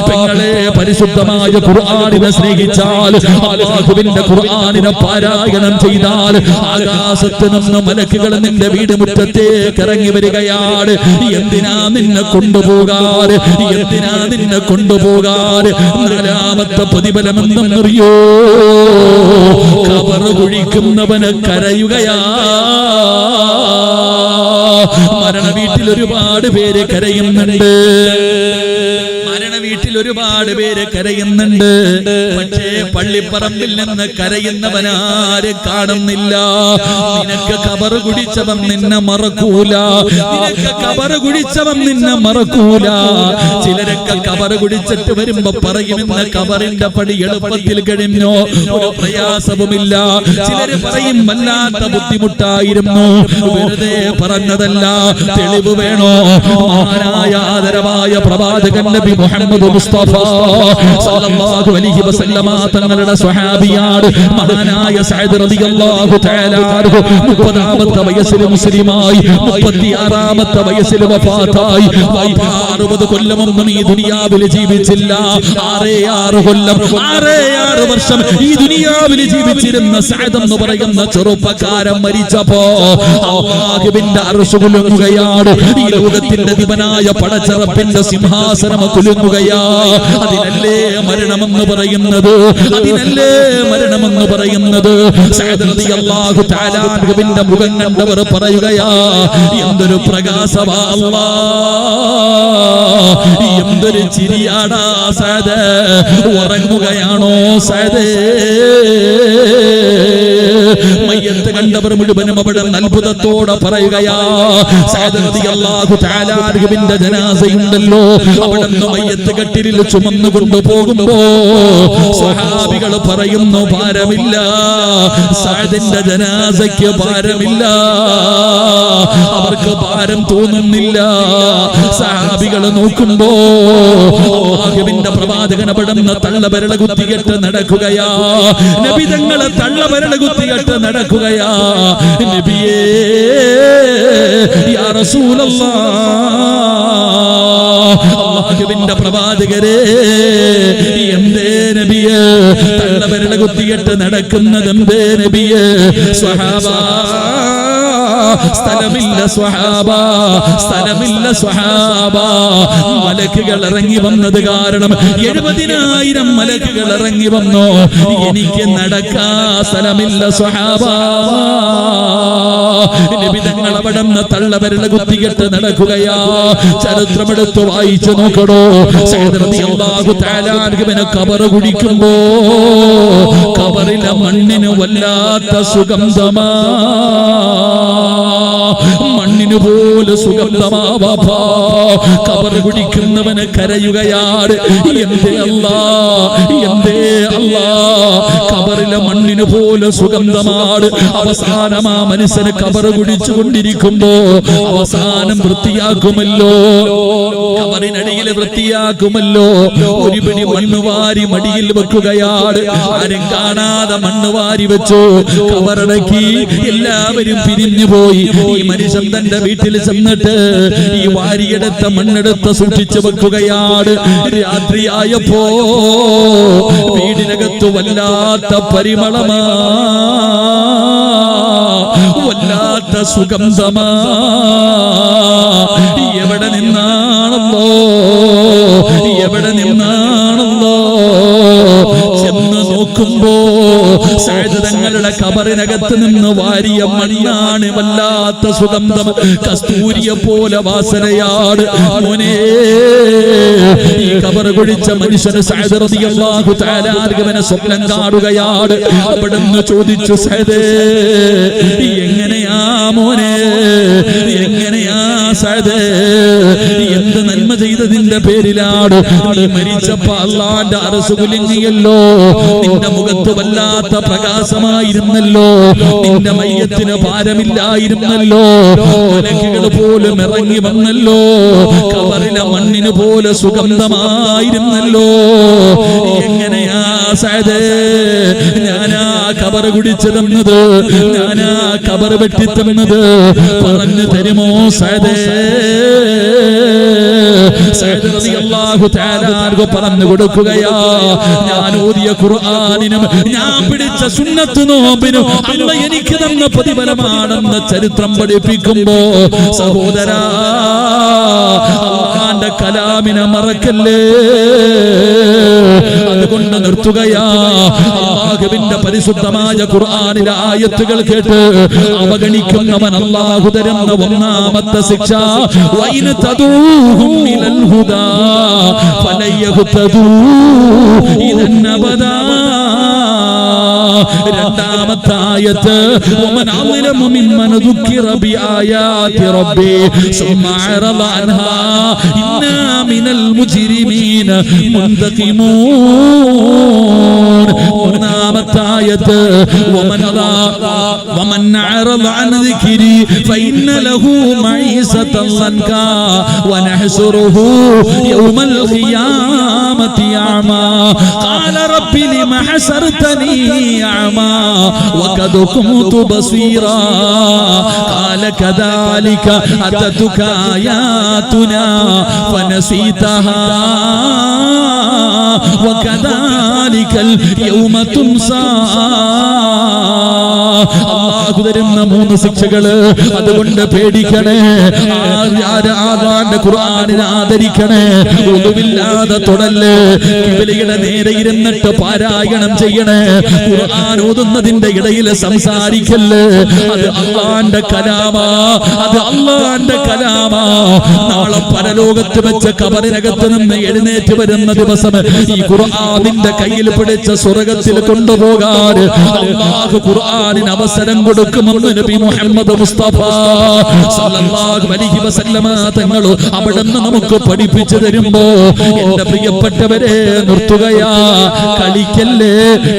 പെങ്ങളെ, പരിശുദ്ധമായ ഖുർആനിനെ സ്നേഹിച്ചാൽ, അല്ലാഹുവിന്റെ ഖുർആനിനെ പാരായണം ചെയ്താൽ, ആകാശത്ത് നിന്ന് മലക്കുകൾ നിന്റെ വീട് മുറ്റത്തേക്ക് ഇറങ്ങി വരികയാണ്. എന്തിനാ നിന്നെ കൊണ്ടുപോകാൻ? എന്തിനാ നിന്നെ കൊണ്ടുപോകാൻ? നാലാമത്തെ പ്രതിഫലം എന്തെന്നറിയോ? ഖബർ കുഴിക്കുന്നവന് കരയുകയാ. മരണ വീട്ടിൽ ഒരുപാട് പേര് കരയുന്നുണ്ട്, മരണ വീട്ടിൽ ഒരുപാട് പേര് കരയുന്നുണ്ട്. പക്ഷേ പള്ളിപ്പറമ്പിൽ നിന്ന് കരയുന്നവനാരും കാണുന്നില്ല. നിനക്ക് ഖബർ കുടിച്ചവൻ നിന്നെ മറക്കൂല, നിനക്ക് ഖബർ കുടിച്ചവൻ നിന്നെ മറക്കൂല. ചിലരൊക്കെ ഖബർ കുടിച്ചിട്ട് വരുമ്പോ പറയും, ഇന്ന് ഖബറിന്റെ പണി എളുപ്പത്തിൽ കഴിഞ്ഞോ, ഒരു പ്രയാസവുമില്ല. ചിലര് പറയും, വല്ലാത്ത ബുദ്ധിമുട്ടായിരുന്നു. വെറുതെ പറഞ്ഞതല്ല, തെളിവ് വേണോ? മഹാനായ ആദരവായ പ്രവാചകൻ നബി മുഹമ്മദ് മുസ്തഫ സല്ലല്ലാഹു അലൈഹി വസല്ലമ തങ്ങളുടെ സ്വഹാബിയാണ് മഹാനായ സഅദ് റളിയല്ലാഹു തആല അൻഹു. 30ാമത്തെ വയസ്സിൽ മുസ്ലിമായി, 36ാമത്തെ വയസ്സിൽ വഫാത്തായി. 60 കൊല്ലമൊന്നും ഈ ദുനിയാവിൽ ജീവിച്ചില്ല. 6 കൊല്ലം, 6 വർഷം ഈ ദുനിയാവിൽ ജീവിച്ചിരുന്ന സഅദ് എന്ന് പറയുന്ന ചെറുപ്പക്കാരൻ മരിച്ചപ്പോ അല്ലാഹുവിന്റെ അർശ് കുലുങ്ങുകയാണ്. ഈ ലോകത്തിന്റെ ദിവനായ പടച്ചറപ്പിന്റെ സിംഹാസനം കുലുങ്ങുകയാ. അതിനല്ലേ മരണമെന്ന് പറയുന്നത്, അതിനല്ലേ മരണമെന്ന് പറയുന്നത്. സഅദ് റളിയല്ലാഹു തആല അൻഹുവിന്റെ മുഖം കണ്ടവർ പറയുകയാ, എന്തൊരു പ്രകാശമാ അല്ലാഹ്, എന്തൊരു ചിരിയാടാ സഅദ്. ഉറങ്ങുകയാണോ സഅദ്? മയ്യത്ത് കണ്ടവർ മുഴുവനും അവിടെ അത്ഭുതത്തോടെ പറയുകയാ, സഅദ് റളിയല്ലാഹു തആല അൻഹുവിന്റെ ജനാസയുണ്ടല്ലോ, അവിടെ മയ്യത്ത് കട്ടിലിൽ ചുമന്നുകൊണ്ട് പോകുമ്പോ സ്വഹാബികൾ പറയുന്നു, ഭാരമില്ല, സഅദിന്റെ ജനാസയ്ക്ക് ഭാരമില്ല, അവർക്ക് ഭാരം തോന്നുന്നില്ല. സഹാബികൾ നോക്കുമ്പോ അല്ലാഹുവിന്റെ പ്രവാചകൻ അവിടുന്ന് തള്ളവിരൽ കുത്തിയിട്ട് നടക്കുകയാ, നബി തങ്ങളെ തള്ളവിരൽ കുത്തിയിട്ട് നടക്കുകയാ. നബിയേ യാ റസൂലല്ലാഹ്, അല്ലാഹുവിന്റെ പ്രവാചകരെ എന്തേ നബിയേ തള്ളവിരൽ കുത്തിയിട്ട് നടക്കുന്നത്, എന്തേ നബിയേ? സ്വഹാബ സ്ഥലമില്ല സ്വഹാബ, സ്ഥലമില്ല സ്വഹാബ. മലക്കുകൾ ഇറങ്ങി വന്നത് കാരണം 70,000 മലക്കുകൾ ഇറങ്ങി വന്നു, എനിക്ക് നടക്കാൻ സ്ഥലമില്ല സ്വഹാബ. നബി തങ്ങൾ അവിടെ തള്ളവിരൽ കുത്തിയിട്ട് നടക്കുകയാ. ചരിത്രമെടുത്ത് വായിച്ചു നോക്കണോ, സഅദ് റളിയല്ലാഹു തആല അൻഹുവിനെ ഖബർ കുടിക്കുമ്പോ ഖബറിലെ മണ്ണിന് വല്ലാത്ത സുഗന്ധമാ, മണ്ണിന് പോലെ സുഗന്ധമാ. ബാബാ ഖബർ കുടിക്കുന്നവന് കരയുകയാണ്, എന്തേ അല്ലാ, എന്തേ അല്ലാ, ഖബറിലെ മണ്ണിന് പോലെ സുഗന്ധമാണ്. അവസാനം ആ മനുഷ്യന് ഖബർ കുടിച്ചു കൊണ്ടിരിക്കുമ്പോ അവസാനം വൃത്തിയാക്കുമല്ലോ, ഖബറിനടിയിൽ വൃത്തിയാക്കുമല്ലോ. ഒരു പിടി മണ്ണ് വാരി മടിയിൽ വെക്കുകയാണ്, ആരും കാണാതെ മണ്ണ് വാരി വെച്ചു. ഖബറടക്കി എല്ലാവരും പിരിഞ്ഞു പോയി. ഈ മനുഷ്യൻ തന്റെ വീട്ടിൽ ചെന്നിട്ട് ഈ വാരിയെടുത്ത മണ്ണെടുത്ത് സൂക്ഷിച്ചു വെക്കുകയാണ്. രാത്രിയായപ്പോ വീടിനകത്ത് വല്ലാത്ത പരിമളമാ, വല്ലാത്ത സുഗന്ധമാ. എവിടെ നിന്നാണല്ലോ, എവിടെ നിന്നാണല്ലോ? ചെന്ന് നോക്കുമ്പോ സഅദ് തങ്ങളുടെ ഖബറിനകത്ത് നിന്ന് വാരിയ മണ്ണാണ്, വല്ലാത്ത സുഗന്ധം, കസ്തൂരിയെ പോലെ വാസനയാണ്. മോനെ ഈ ഖബർ കുഴിച്ച മനുഷ്യന് സഅദ് റളിയല്ലാഹു തആല അൻഹുവിനെ സ്വപ്നം കാണുകയാണ്. അവിടുന്ന് ചോദിച്ചു, സഅദേ എങ്ങനെയാ മോനെ, എങ്ങനെയാ സഅദേ, എന്ത് നന്മ ചെയ്തതിന്റെ പേരിലാണ് നീ മരിച്ചപ്പോ അല്ലാഹുവിന്റെ അർശ് കുലുങ്ങിയല്ലോ, നിന്റെ മുഖത്ത് വല്ലാത്ത പ്രകാശമായിരുന്നല്ലോ, നിന്റെ മയ്യത്തിന് ഭാരമില്ലായിരുന്നല്ലോ, മലക്കുകൾ പോലും ഇറങ്ങി വന്നല്ലോ, ഖബറിലെ മണ്ണിന് പോലെ സുഗന്ധമായിരുന്നല്ലോ. എങ്ങനെയാ സഅദേ ഞാനാ ഖബർ കുടിച്ചു തന്നത്, ഞാനാ ഖബർ വെട്ടി തന്നത്, പറഞ്ഞു തരുമോ സഅദേ? സഅദ് റളിയല്ലാഹു തആല അൻഹു പറഞ്ഞു കൊടുക്കുകയാ, ഞാൻ ഓതിയ ഖുർആനിനും ഞാൻ പിടിച്ച സുന്നത്ത് നോമ്പിനും അല്ലാഹ് എനിക്ക് തന്ന പ്രതിഫലമാണെന്ന് ചരിത്രം പഠിപ്പിക്കുമ്പോ സഹോദരാ, അല്ലാഹുവിന്റെ കലാമിനെ മറക്കല്ലേ. അതുകൊണ്ട് നിർത്തുകയാ, അല്ലാഹുവിന്റെ പരിശുദ്ധമായ ഖുർആനിലെ ആയത്തുകൾ കേട്ട് അവഗണിക്കുന്നവൻ അല്ലാഹു തരുന്ന ഒന്നാമത്തെ ശിക്ഷ, വൈന തദൂഹും ഇലൽ ഹുദാ ഫലൻ യഹ്തദൂ ഇദൻ അബദാ. രണ്ടാമത്തെ ആയത്ത്, വമൻ അളമു മിമ്മൻ ദുക്കിറ ബിആയാതി റബ്ബി സുമ്മ അറള അൻഹാ ഇന്നാ മിനൽ മുജ്രിമീന മുൻതഖിമൂൻ. മൂന്നാമത്തെ ആയത്ത്, വമൻ അറള അൻ ദിക്രി ഫഇന്ന ലഹു മഈസതൻ ലൻകാ വനഹ്ശുറുഹു യൗമൽ ഖിയാമത്തി അഅമാ ഖാല റബ്ബി ലിമ ഹസർതനി അഅമാ വഖദ് കുൻതു ബസീറാ ഖാല കദാലിക അതതുക ആയാതുനാ ഫനസീതഹാ വകദാലികൽ യൗമ തുൻസാ. അല്ലാഹു തരുന്ന 3 ശിക്ഷകള്, അതുകൊണ്ട് പേടിക്കണേ. ഖുർആനിനെ ആദരിക്കണേ. ഒന്നുമില്ലാതെ തൊടല്ലേ. കിബിലയുടെ നേരെ ഇരുന്നിട്ട് പാരായണം ചെയ്യണേ. ഖുർആൻ ഓതുന്നതിന്റെ ഇടയിൽ സംസാരിക്കല്ലേ. അത് അല്ലാഹുവിന്റെ കലാമാ, അത് അല്ലാഹുവിന്റെ കലാമാ. നാളെ പരലോകത്ത് വെച്ച് ഖബറിനകത്ത് നിന്ന് എഴുന്നേറ്റ് വരുന്ന ദിവസം ഈ ഖുർആനിന്റെ കയ്യിൽ പിടിച്ച സ്വർഗ്ഗത്തിൽ കൊണ്ടുപോകാൻ അല്ലാഹു ഖുർആനിന് അവസരം കൊടുക്കും. കൊടുക്കുമെന്ന് നബി മുഹമ്മദ് മുസ്തഫ സല്ലല്ലാഹു അലൈഹി വസല്ലമ തങ്ങൾ അവിടുന്ന് നമുക്ക് പഠിപ്പിച്ചു തരുമ്പോ എന്റെ പ്രിയപ്പെട്ടവരെ നിർത്തുകയാ. കളിക്കല്ലേ,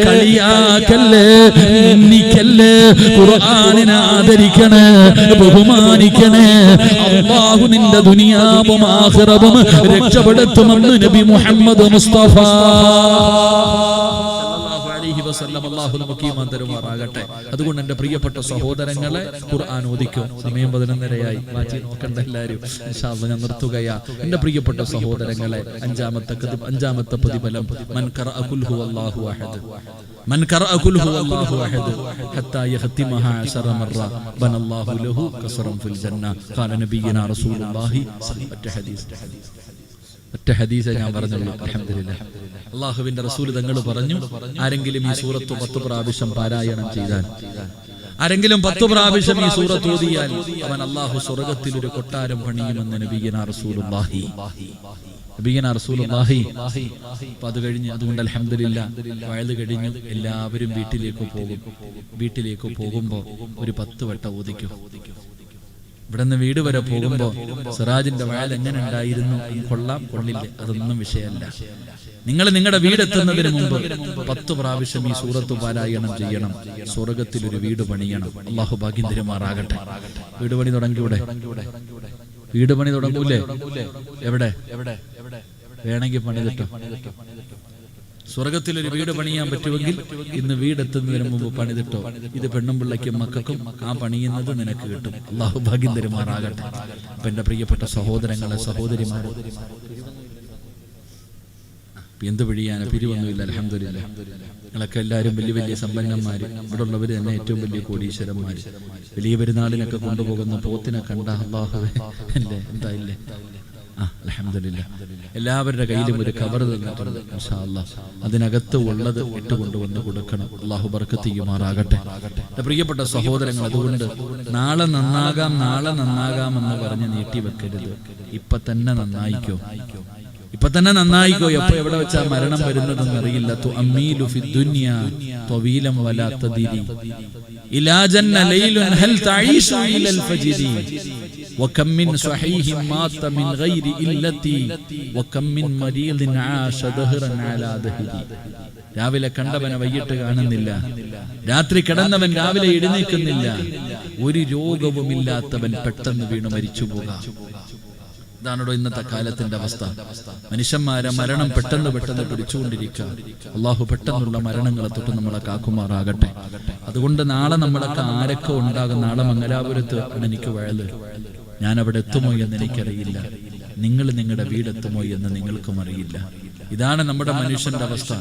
കളിയാക്കല്ലേ, നിന്ദിക്കല്ലേ, ഖുർആനിനെ ആദരിക്കണേ, ബഹുമാനിക്കണേ. അല്ലാഹു നിന്റെ ദുനിയാവും ആഖിറവും രക്ഷപ്പെടുത്തുമെന്ന് നബി മുഹമ്മദ് മുസ്തഫ അല്ലാഹു നമുക്ക് ഈമാൻ തരുമാറാകട്ടെ. അതുകൊണ്ട് എന്റെ പ്രിയപ്പെട്ട സഹോദരങ്ങളെ, ഖുർആൻ ഓദിക്കും. സമയം 11:30 മാറ്റി നോക്കണ്ട എല്ലാവരും. ഇൻഷാ അല്ലാഹ് ഞാൻ നിർത്തുകയാ. എന്റെ പ്രിയപ്പെട്ട സഹോദരങ്ങളെ, അഞ്ചാമത്തെ പ്രതിഫലം മൻ ഖറഅ ഖുൽ ഹുവല്ലാഹു അഹദ്, മൻ ഖറഅ ഖുൽ ഹുവല്ലാഹു അഹദ് ഹത്താ യഖ്തിമഹാ 10 മറ ബനല്ലാഹു ലഹു ഖസ്റൻ ഫിൽ ജന്ന ഖാല നബിയുനാ റസൂലുള്ളാഹി ഒറ്റ ഹദീസേ ഞാൻ പറഞ്ഞുള്ളൂ. അൽഹംദുലില്ലാഹ്. അല്ലാഹുവിന്റെ റസൂൽ തങ്ങൾ പറഞ്ഞു, ആരെങ്കിലും ഈ സൂറത്ത് 10 പ്രാവശ്യം പാരായണം ചെയ്താൽ, ആരെങ്കിലും 10 പ്രാവശ്യം ഈ സൂറത്ത് ഓതിയാൽ അവൻ അല്ലാഹു സ്വർഗ്ഗത്തിൽ ഒരു കൊട്ടാരം പണിയുമെന്ന് നബിയുനാ റസൂലുള്ളാഹി. അപ്പൊ അത് കഴിഞ്ഞ്, അതുകൊണ്ട് അൽഹംദുലില്ലാഹ് വയല് കഴിഞ്ഞു, എല്ലാവരും വീട്ടിലേക്ക് പോകുമ്പോ ഒരു 10 വട്ടം ഓദിക്കും. ഇവിടുന്ന് വീട് വരെ പോകുമ്പോ സിറാജിന്റെ വയൽ എങ്ങനെ ഉണ്ടായിരുന്നു, കൊള്ളാം കൊള്ളില്ല, അതൊന്നും വിഷയമല്ല. നിങ്ങൾ നിങ്ങളുടെ വീടെത്തുന്നതിന് മുമ്പ് 10 പ്രാവശ്യം ഈ സൂറത്ത് പാരായണം ചെയ്യണം. സ്വർഗ്ഗത്തിൽ ഒരു വീട് പണിയണം. അല്ലാഹു ഭാഗ്യം തരുമാറാകട്ടെ. വീട് പണി തുടങ്ങിയൂടെ? വീട് പണി തുടങ്ങൂലേ? എവിടെ വേണമെങ്കിൽ പണിതിട്ടോ. സ്വർഗത്തിൽ ഒരു വീട് പണിയാൻ പറ്റുമെങ്കിൽ ഇന്ന് വീടെത്തുന്നതിന് മുമ്പ് പണിതിട്ടോ. ഇത് പെണ്ണും പിള്ളയ്ക്കും മക്കൾക്കും ആ പണിയുന്നത് നിനക്ക് കിട്ടും. അല്ലാഹു ഭാഗ്യം തരുമാറാകട്ടെ. അപ്പൊ എന്റെ പ്രിയപ്പെട്ട സഹോദരങ്ങളെ, സഹോദരിമാരെ, എന്ത് പിഴിയാനോ പിരിവൊന്നുമില്ല. അൽഹംദുലില്ലാഹ്. നിങ്ങളൊക്കെ എല്ലാവരും വലിയ വലിയ സമ്പന്നന്മാര്, ഇവിടെ ഉള്ളവർ തന്നെ ഏറ്റവും വലിയ കോടീശ്വരന്മാര്. വലിയ പെരുന്നാളിനൊക്കെ കൊണ്ടുപോകുന്ന പോത്തിനെ കണ്ട അല്ലാഹുവേ അല്ലേ, എന്തായില്ലേ? അൽഹംദുലില്ലാഹ്. എല്ലാവരുടെ കയ്യിലും ഒരു കവർ തന്നിട്ടുണ്ട്. ഇൻഷാ അല്ലാഹ് അതിനകത്ത് ഉള്ളത് ഇട്ട് കൊണ്ടുവന്ന് കൊടുക്കണം. അല്ലാഹു ബർക്കത്ത് ചെയ്യുമാറാകട്ടെ. എന്റെ പ്രിയപ്പെട്ട സഹോദരങ്ങൾ, അതുകൊണ്ട് നാളെ നന്നാകാം എന്ന് പറഞ്ഞ് നീട്ടിവെക്കരുത്. ഇപ്പൊ തന്നെ നന്നായിക്കോ. എപ്പോ എവിടെ വെച്ചാ മരണം വരുന്നതെന്ന് അറിയില്ല. തുഅമ്മീലു ഫിദ്ദുനിയാ ത്വവീലൻ വലാ തദരി ഇലാ ജന്ന ലൈലുൻ ഹൽ തഈശു ഇലൽ ഫജ്രി വകം മിൻ സ്വഹീഹിൻ മാത മിൻ ഗൈരി ഇല്ലതി വകം മിൻ മരീദിൻ ആശ ദഹ്റൻ അലാ ദഹരി. രാവിലെ കണ്ടവനെ വൈകിട്ട് കാണുന്നില്ല, രാത്രി കിടന്നവൻ രാവിലെ എഴുന്നേൽക്കുന്നില്ല, ഒരു രോഗവുമില്ലാത്തവൻ പെട്ടെന്ന് വീണു മരിച്ചു പോകാം. ഇതാണോ ഇന്നത്തെ കാലത്തിന്റെ അവസ്ഥ? മനുഷ്യന്മാരെ മരണം പെട്ടെന്ന് പിടിച്ചുകൊണ്ടിരിക്കുക. അള്ളാഹു പെട്ടെന്നുള്ള മരണങ്ങളെ തൊട്ട് നമ്മളെ കാക്കുമാറാകട്ടെ. അതുകൊണ്ട് നാളെ നമ്മളൊക്കെ ആരൊക്കെ ഉണ്ടാകും. നാളെ മംഗലാപുരത്ത് എനിക്ക് വയല്, ഞാൻ അവിടെ എത്തുമോ എന്ന് എനിക്കറിയില്ല. നിങ്ങൾ നിങ്ങളുടെ വീടെത്തുമോ എന്ന് നിങ്ങൾക്കും അറിയില്ല. ഇതാണ് നമ്മുടെ മനുഷ്യന്റെ അവസ്ഥ.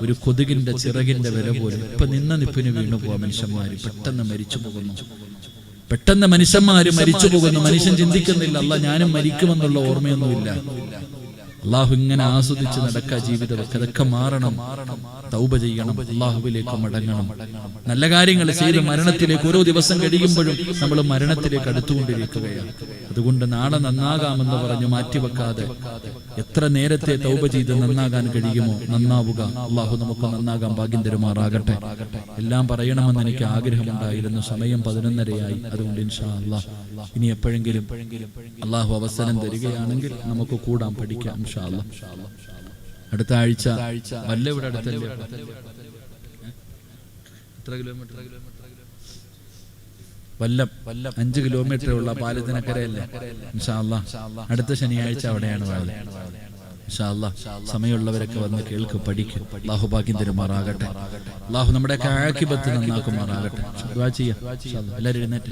ഒരു കൊതുകിന്റെ ചിറകിന്റെ വില പോലെ ഇപ്പൊ നിപ്പിന് വീണു പോവാ. മനുഷ്യന്മാര് പെട്ടെന്ന് മരിച്ചു പോകുന്നു. മനുഷ്യൻ ചിന്തിക്കുന്നില്ല, അല്ലാ ഞാനും മരിക്കുമെന്നുള്ള ഓർമ്മയൊന്നുമില്ല. അള്ളാഹു ഇങ്ങനെ ആസ്വദിച്ച് നടക്കുക ജീവിതമൊക്കെ. അതൊക്കെ മാറണം. തൗബ ചെയ്യണം, അള്ളാഹുവിലേക്ക് മടങ്ങണം, നല്ല കാര്യങ്ങൾ ചെയ്ത് മരണത്തിലേക്ക് ഓരോ ദിവസം കഴിയുമ്പോഴും നമ്മൾ മരണത്തിലേക്ക് അടുത്തുകൊണ്ടിരിക്കുകയാണ്. അതുകൊണ്ട് നാളെ നന്നാകാമെന്ന് പറഞ്ഞു മാറ്റിവെക്കാതെ എത്ര നേരത്തെ തൗബ ചെയ്ത് നന്നാകാൻ കഴിയുമോ നന്നാവുക. അള്ളാഹു നമുക്ക് നന്നാകാൻ ഭാഗ്യം തരുമാറാകട്ടെ. എല്ലാം പറയണമെന്ന് എനിക്ക് ആഗ്രഹമുണ്ടായിരുന്നു. സമയം 11:30 അതുകൊണ്ട് ഇൻഷാ അല്ലാഹ് ഇനി എപ്പോഴെങ്കിലും അള്ളാഹു അവസരം തരികയാണെങ്കിൽ നമുക്ക് കൂടാൻ പഠിക്കാം ഇൻഷാ അല്ലാഹ്. അടുത്ത ആഴ്ച വല്ല ഇവിടെ അടുത്തല്ലേ? എത്ര കിലോമീറ്റർ? വല്ലം 5 കിലോമീറ്റർ ഉള്ള പാലത്തിനക്കരയല്ലേ? ഇൻഷാ അല്ലാഹ് അടുത്ത ശനിയാഴ്ച അവിടെയാണ് വയത്. ഇൻഷാ അല്ലാഹ് സമയമുള്ളവരൊക്കെ വന്ന് കേൾക്കും, പഠിക്കും. അല്ലാഹു ഭാഗ്യം തരുമാറാകട്ടെ. അല്ലാഹു നമ്മുടെ ആഖിബത്ത് നന്നാക്കുമാറാകട്ടെ. ദുആ ചെയ്യാം. എല്ലാവരും എഴുന്നേറ്റ്.